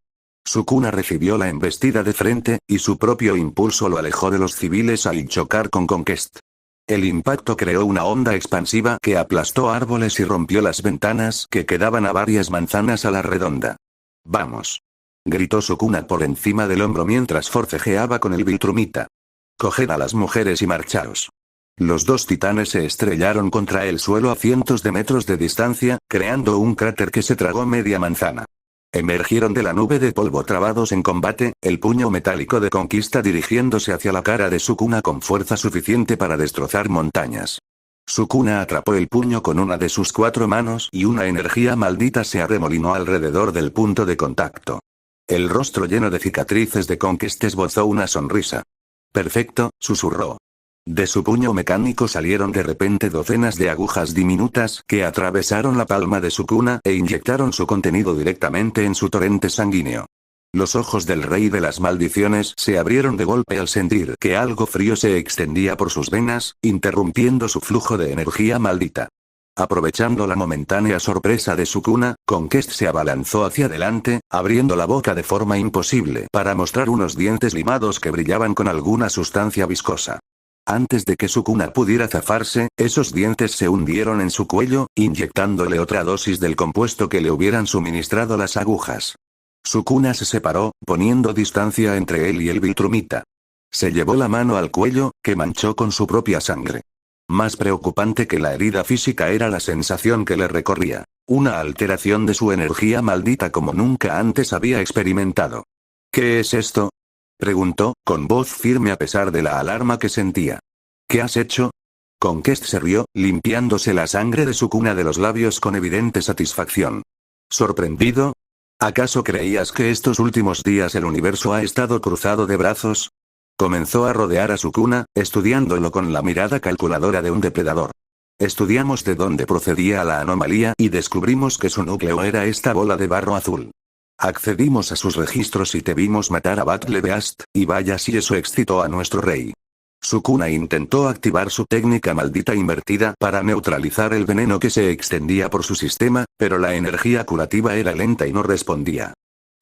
Sukuna recibió la embestida de frente, y su propio impulso lo alejó de los civiles al chocar con Conquest. El impacto creó una onda expansiva que aplastó árboles y rompió las ventanas que quedaban a varias manzanas a la redonda. «Vamos», gritó Sukuna por encima del hombro mientras forcejeaba con el Viltrumita. «Coged a las mujeres y marchaos». Los dos titanes se estrellaron contra el suelo a cientos de metros de distancia, creando un cráter que se tragó media manzana. Emergieron de la nube de polvo trabados en combate, el puño metálico de Conquista dirigiéndose hacia la cara de Sukuna con fuerza suficiente para destrozar montañas. Sukuna atrapó el puño con una de sus 4 manos y una energía maldita se arremolinó alrededor del punto de contacto. El rostro lleno de cicatrices de Conquest esbozó una sonrisa. «Perfecto», susurró. De su puño mecánico salieron de repente docenas de agujas diminutas que atravesaron la palma de Sukuna e inyectaron su contenido directamente en su torrente sanguíneo. Los ojos del rey de las maldiciones se abrieron de golpe al sentir que algo frío se extendía por sus venas, interrumpiendo su flujo de energía maldita. Aprovechando la momentánea sorpresa de Sukuna, Conquest se abalanzó hacia adelante, abriendo la boca de forma imposible para mostrar unos dientes limados que brillaban con alguna sustancia viscosa. Antes de que Sukuna pudiera zafarse, esos dientes se hundieron en su cuello, inyectándole otra dosis del compuesto que le hubieran suministrado las agujas. Sukuna se separó, poniendo distancia entre él y el Viltrumita. Se llevó la mano al cuello, que manchó con su propia sangre. Más preocupante que la herida física era la sensación que le recorría. Una alteración de su energía maldita como nunca antes había experimentado. «¿Qué es esto?», preguntó, con voz firme a pesar de la alarma que sentía. «¿Qué has hecho?». Conquest se rió, limpiándose la sangre de Sukuna de los labios con evidente satisfacción. «¿Sorprendido? ¿Acaso creías que estos últimos días el universo ha estado cruzado de brazos?». Comenzó a rodear a Sukuna, estudiándolo con la mirada calculadora de un depredador. Estudiamos de dónde procedía la anomalía y descubrimos que su núcleo era esta bola de barro azul. Accedimos a sus registros y te vimos matar a Battle Beast, y vaya si eso excitó a nuestro rey. Sukuna intentó activar su técnica maldita invertida para neutralizar el veneno que se extendía por su sistema, pero la energía curativa era lenta y no respondía.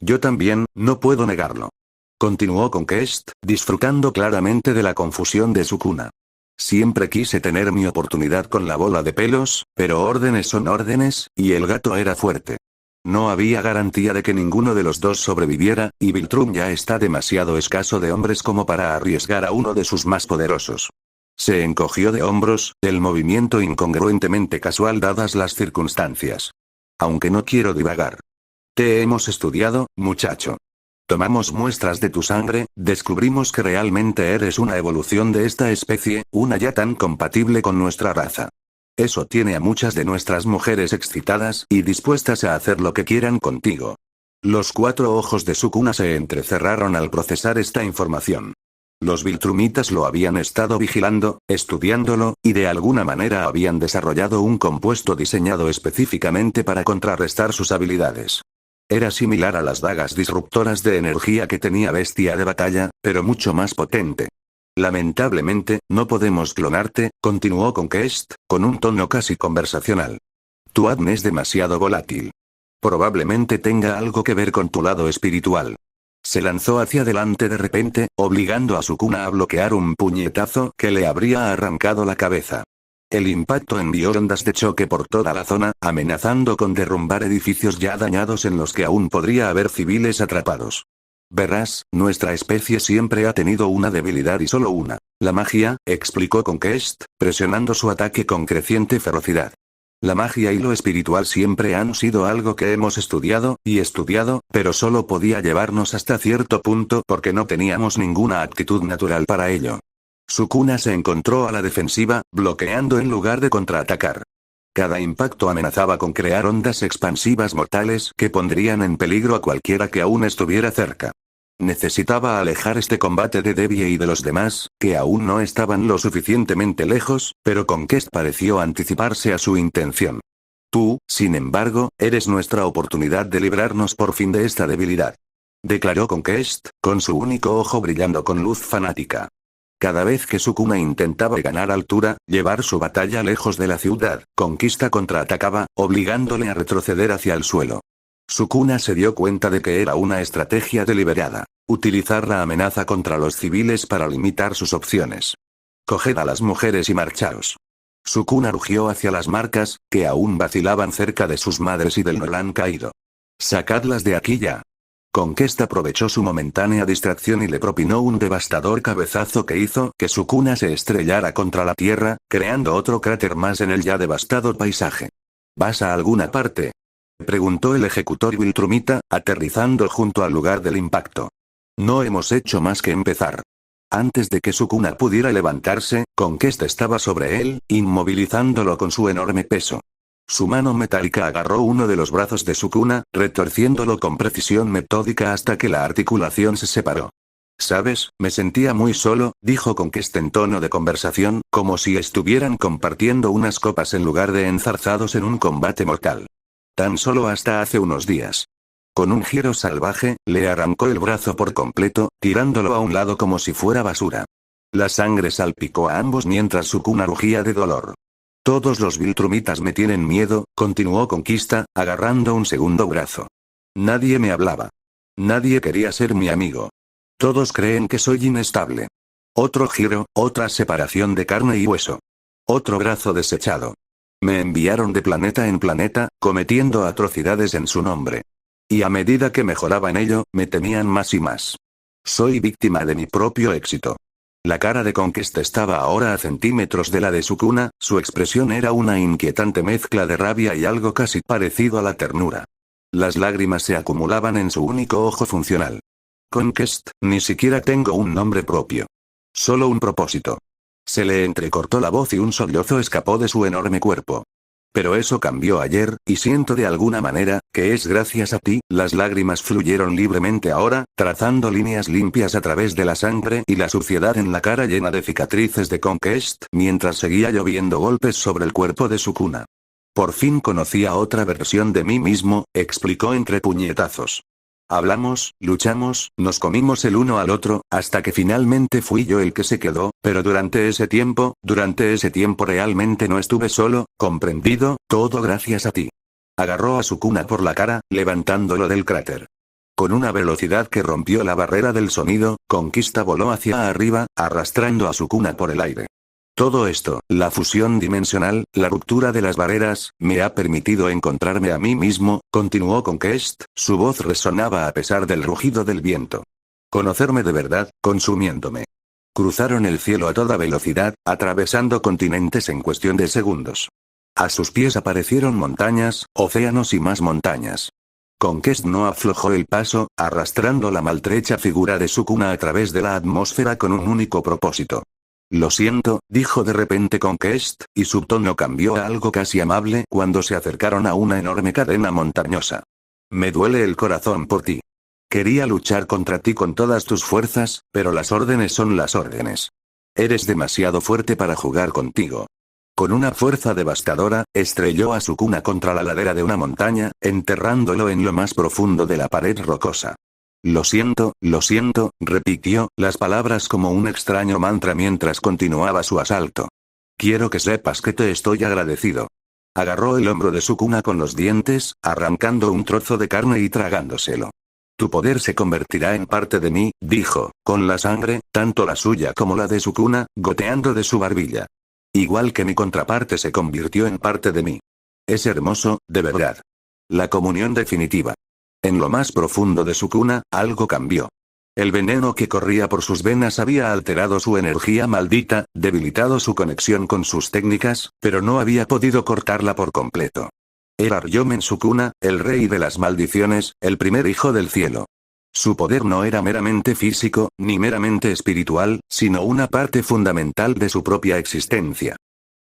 «Yo también, no puedo negarlo», continuó Conquest, disfrutando claramente de la confusión de Sukuna. «Siempre quise tener mi oportunidad con la bola de pelos, pero órdenes son órdenes, y el gato era fuerte. No había garantía de que ninguno de los dos sobreviviera, y Viltrum ya está demasiado escaso de hombres como para arriesgar a uno de sus más poderosos». Se encogió de hombros, el movimiento incongruentemente casual dadas las circunstancias. «Aunque no quiero divagar. Te hemos estudiado, muchacho. Tomamos muestras de tu sangre, descubrimos que realmente eres una evolución de esta especie, una ya tan compatible con nuestra raza. Eso tiene a muchas de nuestras mujeres excitadas y dispuestas a hacer lo que quieran contigo». Los 4 ojos de Sukuna se entrecerraron al procesar esta información. Los Viltrumitas lo habían estado vigilando, estudiándolo, y de alguna manera habían desarrollado un compuesto diseñado específicamente para contrarrestar sus habilidades. Era similar a las dagas disruptoras de energía que tenía Bestia de batalla, pero mucho más potente. «Lamentablemente, no podemos clonarte», continuó Conquest, con un tono casi conversacional. «Tu ADN es demasiado volátil. Probablemente tenga algo que ver con tu lado espiritual». Se lanzó hacia adelante de repente, obligando a Sukuna a bloquear un puñetazo que le habría arrancado la cabeza. El impacto envió ondas de choque por toda la zona, amenazando con derrumbar edificios ya dañados en los que aún podría haber civiles atrapados. «Verás, nuestra especie siempre ha tenido una debilidad y solo una: la magia», explicó Conquest, presionando su ataque con creciente ferocidad. «La magia y lo espiritual siempre han sido algo que hemos estudiado, pero solo podía llevarnos hasta cierto punto porque no teníamos ninguna actitud natural para ello». Sukuna se encontró a la defensiva, bloqueando en lugar de contraatacar. Cada impacto amenazaba con crear ondas expansivas mortales que pondrían en peligro a cualquiera que aún estuviera cerca. Necesitaba alejar este combate de Debbie y de los demás, que aún no estaban lo suficientemente lejos, pero Conquest pareció anticiparse a su intención. «Tú, sin embargo, eres nuestra oportunidad de librarnos por fin de esta debilidad», declaró Conquest, con su único ojo brillando con luz fanática. Cada vez que Sukuna intentaba ganar altura, llevar su batalla lejos de la ciudad, Conquista contraatacaba, obligándole a retroceder hacia el suelo. Sukuna se dio cuenta de que era una estrategia deliberada. Utilizar la amenaza contra los civiles para limitar sus opciones. Coged a las mujeres y marchaos. Sukuna rugió hacia las marcas, que aún vacilaban cerca de sus madres y del Nolan caído. Sacadlas de aquí ya. Conquest aprovechó su momentánea distracción y le propinó un devastador cabezazo que hizo que Sukuna se estrellara contra la tierra, creando otro cráter más en el ya devastado paisaje. ¿Vas a alguna parte?, preguntó el ejecutor Viltrumita, aterrizando junto al lugar del impacto. No hemos hecho más que empezar. Antes de que Sukuna pudiera levantarse, Conquest estaba sobre él, inmovilizándolo con su enorme peso. Su mano metálica agarró uno de los brazos de Sukuna, retorciéndolo con precisión metódica hasta que la articulación se separó. «¿Sabes? Me sentía muy solo», dijo Conquest en tono de conversación, como si estuvieran compartiendo unas copas en lugar de enzarzados en un combate mortal. Tan solo hasta hace unos días. Con un giro salvaje, le arrancó el brazo por completo, tirándolo a un lado como si fuera basura. La sangre salpicó a ambos mientras Sukuna rugía de dolor. «Todos los Viltrumitas me tienen miedo», continuó Conquista, agarrando un segundo brazo. «Nadie me hablaba. Nadie quería ser mi amigo. Todos creen que soy inestable. Otro giro, otra separación de carne y hueso. Otro brazo desechado. Me enviaron de planeta en planeta, cometiendo atrocidades en su nombre. Y a medida que mejoraba en ello, me temían más y más. Soy víctima de mi propio éxito». La cara de Conquest estaba ahora a centímetros de la de Sukuna, su expresión era una inquietante mezcla de rabia y algo casi parecido a la ternura. Las lágrimas se acumulaban en su único ojo funcional. «Conquest, ni siquiera tengo un nombre propio. Solo un propósito». Se le entrecortó la voz y un sollozo escapó de su enorme cuerpo. «Pero eso cambió ayer, y siento de alguna manera, que es gracias a ti». Las lágrimas fluyeron libremente ahora, trazando líneas limpias a través de la sangre y la suciedad en la cara llena de cicatrices de Conquest, mientras seguía lloviendo golpes sobre el cuerpo de Sukuna. «Por fin conocía otra versión de mí mismo», explicó entre puñetazos. «Hablamos, luchamos, nos comimos el uno al otro, hasta que finalmente fui yo el que se quedó, pero durante ese tiempo realmente no estuve solo, ¿comprendido? Todo gracias a ti». Agarró a Sukuna por la cara, levantándolo del cráter. Con una velocidad que rompió la barrera del sonido, Conquista voló hacia arriba, arrastrando a Sukuna por el aire. «Todo esto, la fusión dimensional, la ruptura de las barreras, me ha permitido encontrarme a mí mismo», continuó Conquest, su voz resonaba a pesar del rugido del viento. «Conocerme de verdad, consumiéndome». Cruzaron el cielo a toda velocidad, atravesando continentes en cuestión de segundos. A sus pies aparecieron montañas, océanos y más montañas. Conquest no aflojó el paso, arrastrando la maltrecha figura de Sukuna a través de la atmósfera con un único propósito. «Lo siento», dijo de repente Conquest, y su tono cambió a algo casi amable cuando se acercaron a una enorme cadena montañosa. «Me duele el corazón por ti. Quería luchar contra ti con todas tus fuerzas, pero las órdenes son las órdenes. Eres demasiado fuerte para jugar contigo». Con una fuerza devastadora, estrelló a Sukuna contra la ladera de una montaña, enterrándolo en lo más profundo de la pared rocosa. lo siento», repitió, las palabras como un extraño mantra mientras continuaba su asalto. «Quiero que sepas que te estoy agradecido». Agarró el hombro de Sukuna con los dientes, arrancando un trozo de carne y tragándoselo. «Tu poder se convertirá en parte de mí», dijo, con la sangre, tanto la suya como la de Sukuna, goteando de su barbilla. «Igual que mi contraparte se convirtió en parte de mí. Es hermoso, de verdad. La comunión definitiva». En lo más profundo de Sukuna, algo cambió. El veneno que corría por sus venas había alterado su energía maldita, debilitado su conexión con sus técnicas, pero no había podido cortarla por completo. Era Ryomen Sukuna, el rey de las maldiciones, el primer hijo del cielo. Su poder no era meramente físico, ni meramente espiritual, sino una parte fundamental de su propia existencia.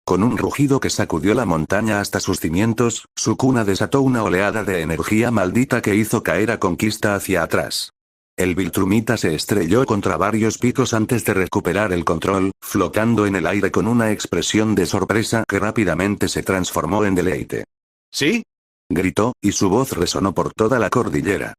Con un rugido que sacudió la montaña hasta sus cimientos, Sukuna desató una oleada de energía maldita que hizo caer a Conquista hacia atrás. El Viltrumita se estrelló contra varios picos antes de recuperar el control, flotando en el aire con una expresión de sorpresa que rápidamente se transformó en deleite. «¿Sí?», gritó, y su voz resonó por toda la cordillera.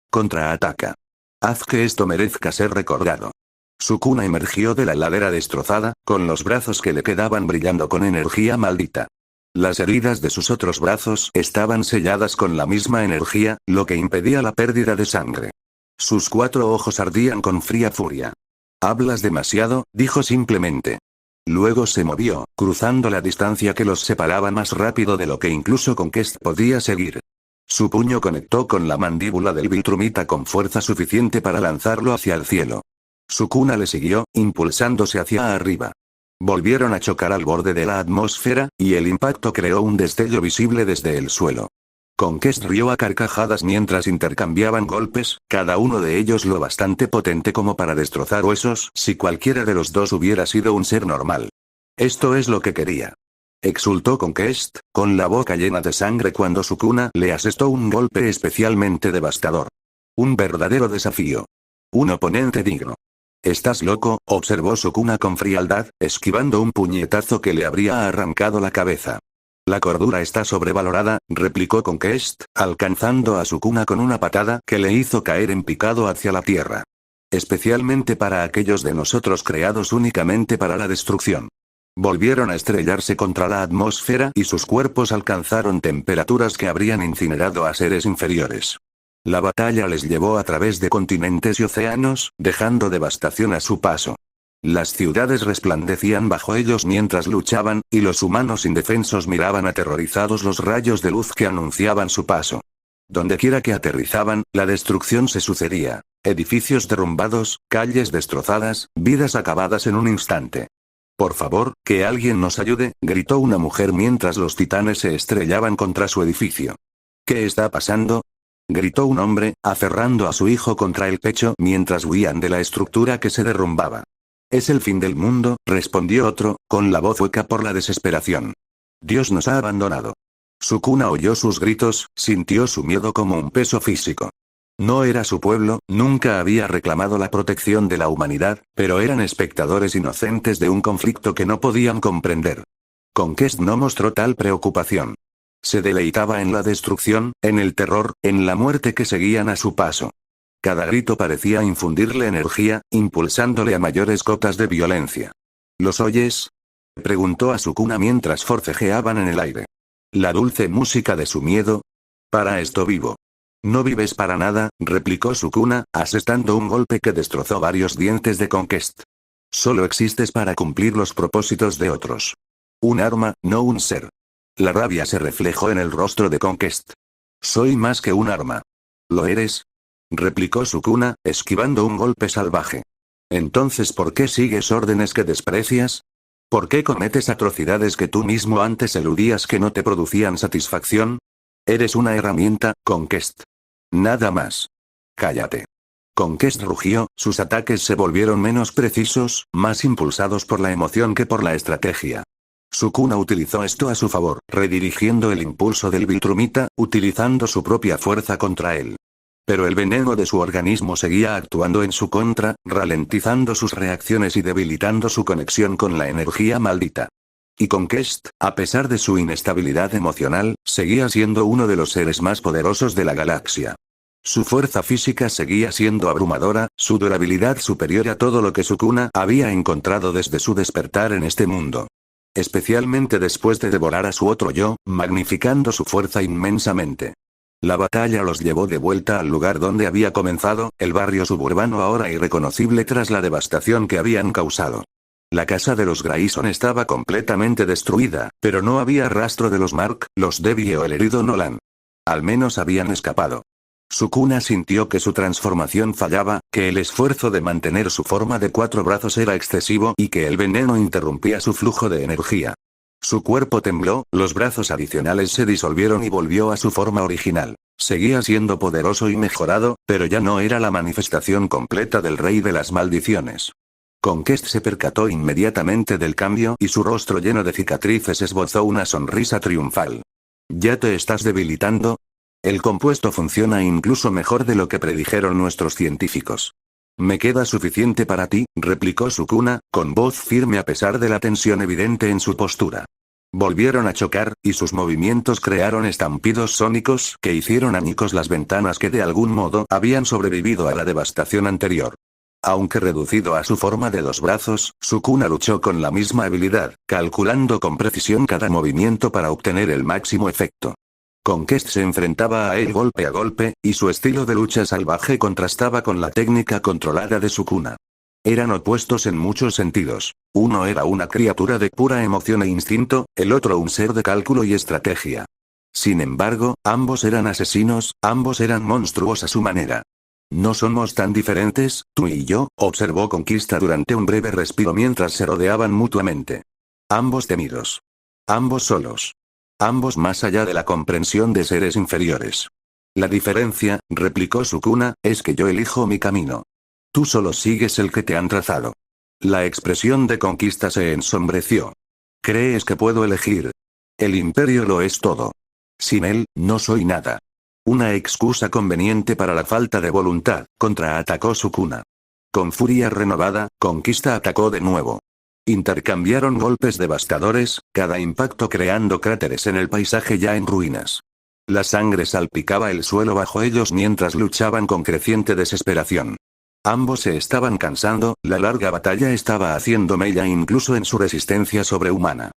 «Contraataca. Haz que esto merezca ser recordado». Sukuna emergió de la ladera destrozada, con los brazos que le quedaban brillando con energía maldita. Las heridas de sus otros brazos estaban selladas con la misma energía, lo que impedía la pérdida de sangre. Sus 4 ojos ardían con fría furia. «Hablas demasiado», dijo simplemente. Luego se movió, cruzando la distancia que los separaba más rápido de lo que incluso Conquest podía seguir. Su puño conectó con la mandíbula del Viltrumita con fuerza suficiente para lanzarlo hacia el cielo. Sukuna le siguió, impulsándose hacia arriba. Volvieron a chocar al borde de la atmósfera, y el impacto creó un destello visible desde el suelo. Conquest rió a carcajadas mientras intercambiaban golpes, cada uno de ellos lo bastante potente como para destrozar huesos si cualquiera de los dos hubiera sido un ser normal. Esto es lo que quería. Exultó Conquest, con la boca llena de sangre cuando Sukuna le asestó un golpe especialmente devastador. Un verdadero desafío. Un oponente digno. «¿Estás loco?», observó Sukuna con frialdad, esquivando un puñetazo que le habría arrancado la cabeza. «La cordura está sobrevalorada», replicó Conquest, alcanzando a Sukuna con una patada que le hizo caer en picado hacia la tierra. «Especialmente para aquellos de nosotros creados únicamente para la destrucción». Volvieron a estrellarse contra la atmósfera y sus cuerpos alcanzaron temperaturas que habrían incinerado a seres inferiores. La batalla les llevó a través de continentes y océanos, dejando devastación a su paso. Las ciudades resplandecían bajo ellos mientras luchaban, y los humanos indefensos miraban aterrorizados los rayos de luz que anunciaban su paso. Dondequiera que aterrizaban, la destrucción se sucedía. Edificios derrumbados, calles destrozadas, vidas acabadas en un instante. «Por favor, que alguien nos ayude», gritó una mujer mientras los titanes se estrellaban contra su edificio. «¿Qué está pasando?», gritó un hombre, aferrando a su hijo contra el pecho mientras huían de la estructura que se derrumbaba. «Es el fin del mundo», respondió otro, con la voz hueca por la desesperación. «Dios nos ha abandonado». Sukuna oyó sus gritos, sintió su miedo como un peso físico. No era su pueblo, nunca había reclamado la protección de la humanidad, pero eran espectadores inocentes de un conflicto que no podían comprender. Conquest no mostró tal preocupación. Se deleitaba en la destrucción, en el terror, en la muerte que seguían a su paso. Cada grito parecía infundirle energía, impulsándole a mayores cotas de violencia. ¿Los oyes?, preguntó a Sukuna mientras forcejeaban en el aire. La dulce música de su miedo. «Para esto vivo». «No vives para nada», replicó Sukuna, asestando un golpe que destrozó varios dientes de Conquest. «Solo existes para cumplir los propósitos de otros. Un arma, no un ser». La rabia se reflejó en el rostro de Conquest. «Soy más que un arma». «¿Lo eres?», replicó Sukuna, esquivando un golpe salvaje. «Entonces, ¿por qué sigues órdenes que desprecias? ¿Por qué cometes atrocidades que tú mismo antes eludías que no te producían satisfacción? Eres una herramienta, Conquest. Nada más. Cállate». Conquest rugió, sus ataques se volvieron menos precisos, más impulsados por la emoción que por la estrategia. Sukuna utilizó esto a su favor, redirigiendo el impulso del Viltrumita, utilizando su propia fuerza contra él. Pero el veneno de su organismo seguía actuando en su contra, ralentizando sus reacciones y debilitando su conexión con la energía maldita. Y Conquest, a pesar de su inestabilidad emocional, seguía siendo uno de los seres más poderosos de la galaxia. Su fuerza física seguía siendo abrumadora, su durabilidad superior a todo lo que Sukuna había encontrado desde su despertar en este mundo. Especialmente después de devorar a su otro yo, magnificando su fuerza inmensamente. La batalla los llevó de vuelta al lugar donde había comenzado, el barrio suburbano ahora irreconocible tras la devastación que habían causado. La casa de los Grayson estaba completamente destruida, pero no había rastro de los Mark, los Debbie o el herido Nolan. Al menos habían escapado. Sukuna sintió que su transformación fallaba, que el esfuerzo de mantener su forma de 4 brazos era excesivo y que el veneno interrumpía su flujo de energía. Su cuerpo tembló, los brazos adicionales se disolvieron y volvió a su forma original. Seguía siendo poderoso y mejorado, pero ya no era la manifestación completa del rey de las maldiciones. Conquest se percató inmediatamente del cambio y su rostro lleno de cicatrices esbozó una sonrisa triunfal. ¿Ya te estás debilitando? El compuesto funciona incluso mejor de lo que predijeron nuestros científicos. «Me queda suficiente para ti», replicó Sukuna, con voz firme a pesar de la tensión evidente en su postura. Volvieron a chocar, y sus movimientos crearon estampidos sónicos que hicieron añicos las ventanas que de algún modo habían sobrevivido a la devastación anterior. Aunque reducido a su forma de 2 brazos, Sukuna luchó con la misma habilidad, calculando con precisión cada movimiento para obtener el máximo efecto. Conquest se enfrentaba a él golpe a golpe, y su estilo de lucha salvaje contrastaba con la técnica controlada de Sukuna. Eran opuestos en muchos sentidos. Uno era una criatura de pura emoción e instinto, el otro un ser de cálculo y estrategia. Sin embargo, ambos eran asesinos, ambos eran monstruos a su manera. No somos tan diferentes, tú y yo, observó Conquista durante un breve respiro mientras se rodeaban mutuamente. Ambos temidos. Ambos solos. Ambos más allá de la comprensión de seres inferiores. La diferencia, replicó Sukuna, es que yo elijo mi camino. Tú solo sigues el que te han trazado. La expresión de Conquista se ensombreció. ¿Crees que puedo elegir? El imperio lo es todo. Sin él, no soy nada. Una excusa conveniente para la falta de voluntad, contraatacó Sukuna. Con furia renovada, Conquista atacó de nuevo. Intercambiaron golpes devastadores, cada impacto creando cráteres en el paisaje ya en ruinas. La sangre salpicaba el suelo bajo ellos mientras luchaban con creciente desesperación. Ambos se estaban cansando, la larga batalla estaba haciendo mella incluso en su resistencia sobrehumana.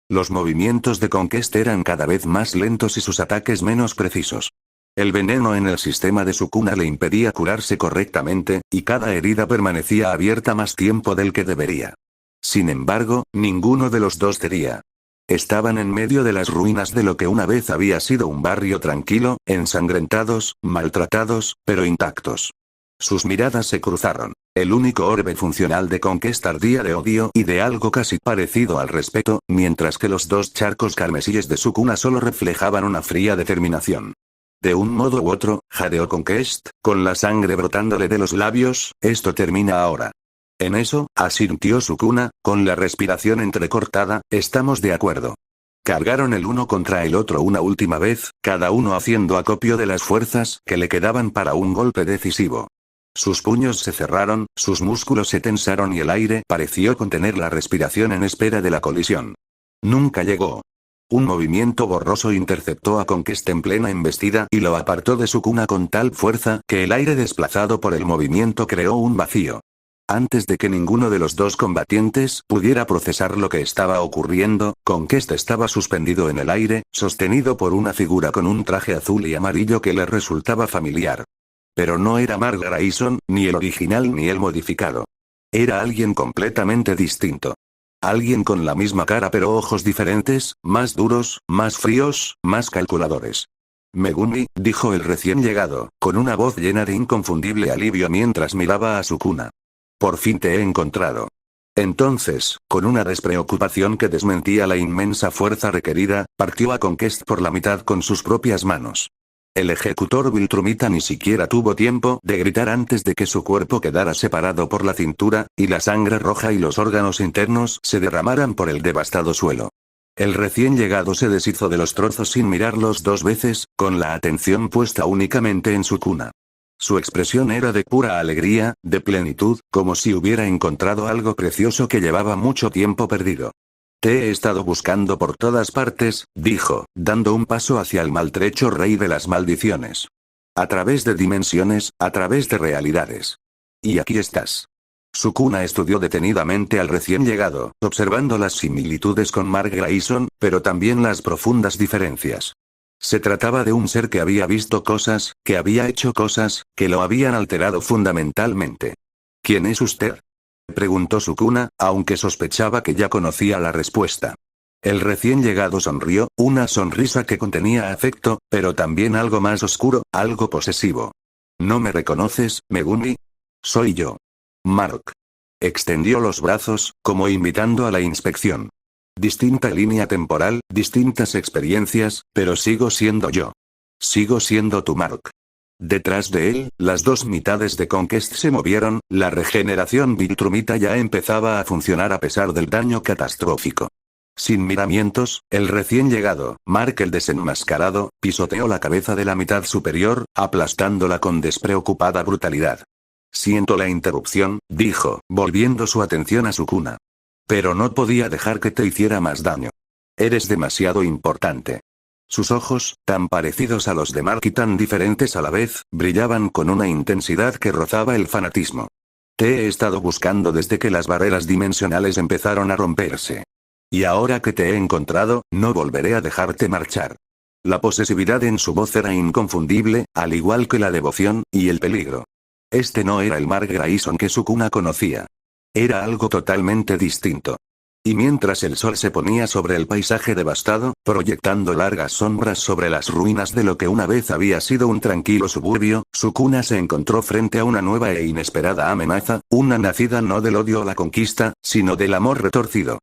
Los movimientos de Conquest eran cada vez más lentos y sus ataques menos precisos. El veneno en el sistema de Sukuna le impedía curarse correctamente, y cada herida permanecía abierta más tiempo del que debería. Sin embargo, ninguno de los dos cedía. Estaban en medio de las ruinas de lo que una vez había sido un barrio tranquilo, ensangrentados, maltratados, pero intactos. Sus miradas se cruzaron. El único orbe funcional de Conquest ardía de odio y de algo casi parecido al respeto, mientras que los dos charcos carmesíes de Sukuna solo reflejaban una fría determinación. De un modo u otro, jadeó Conquest, con la sangre brotándole de los labios, esto termina ahora. En eso, asintió Sukuna, con la respiración entrecortada, estamos de acuerdo. Cargaron el uno contra el otro una última vez, cada uno haciendo acopio de las fuerzas que le quedaban para un golpe decisivo. Sus puños se cerraron, sus músculos se tensaron y el aire pareció contener la respiración en espera de la colisión. Nunca llegó. Un movimiento borroso interceptó a Conquest en plena embestida y lo apartó de Sukuna con tal fuerza que el aire desplazado por el movimiento creó un vacío. Antes de que ninguno de los dos combatientes pudiera procesar lo que estaba ocurriendo, Conquest estaba suspendido en el aire, sostenido por una figura con un traje azul y amarillo que le resultaba familiar. Pero no era Mark Grayson, ni el original ni el modificado. Era alguien completamente distinto. Alguien con la misma cara pero ojos diferentes, más duros, más fríos, más calculadores. Megumi, dijo el recién llegado, con una voz llena de inconfundible alivio mientras miraba a Sukuna. Por fin te he encontrado. Entonces, con una despreocupación que desmentía la inmensa fuerza requerida, partió a Conquest por la mitad con sus propias manos. El ejecutor Viltrumita ni siquiera tuvo tiempo de gritar antes de que su cuerpo quedara separado por la cintura, y la sangre roja y los órganos internos se derramaran por el devastado suelo. El recién llegado se deshizo de los trozos sin mirarlos 2 veces, con la atención puesta únicamente en Sukuna. Su expresión era de pura alegría, de plenitud, como si hubiera encontrado algo precioso que llevaba mucho tiempo perdido. Te he estado buscando por todas partes, dijo, dando un paso hacia el maltrecho rey de las maldiciones. A través de dimensiones, a través de realidades. Y aquí estás. Sukuna estudió detenidamente al recién llegado, observando las similitudes con Mark Grayson, pero también las profundas diferencias. Se trataba de un ser que había visto cosas, que había hecho cosas, que lo habían alterado fundamentalmente. ¿Quién es usted?, preguntó Sukuna, aunque sospechaba que ya conocía la respuesta. El recién llegado sonrió, una sonrisa que contenía afecto, pero también algo más oscuro, algo posesivo. ¿No me reconoces, Megumi? Soy yo. Mark. Extendió los brazos, como invitando a la inspección. Distinta línea temporal, distintas experiencias, pero sigo siendo yo. Sigo siendo tu Mark. Detrás de él, las dos mitades de Conquest se movieron, la regeneración Viltrumita ya empezaba a funcionar a pesar del daño catastrófico. Sin miramientos, el recién llegado, Mark el desenmascarado, pisoteó la cabeza de la mitad superior, aplastándola con despreocupada brutalidad. Siento la interrupción, dijo, volviendo su atención a Sukuna. Pero no podía dejar que te hiciera más daño. Eres demasiado importante. Sus ojos, tan parecidos a los de Mark y tan diferentes a la vez, brillaban con una intensidad que rozaba el fanatismo. Te he estado buscando desde que las barreras dimensionales empezaron a romperse. Y ahora que te he encontrado, no volveré a dejarte marchar. La posesividad en su voz era inconfundible, al igual que la devoción, y el peligro. Este no era el Mark Grayson que Sukuna conocía. Era algo totalmente distinto. Y mientras el sol se ponía sobre el paisaje devastado, proyectando largas sombras sobre las ruinas de lo que una vez había sido un tranquilo suburbio, Sukuna se encontró frente a una nueva e inesperada amenaza, una nacida no del odio a la conquista, sino del amor retorcido.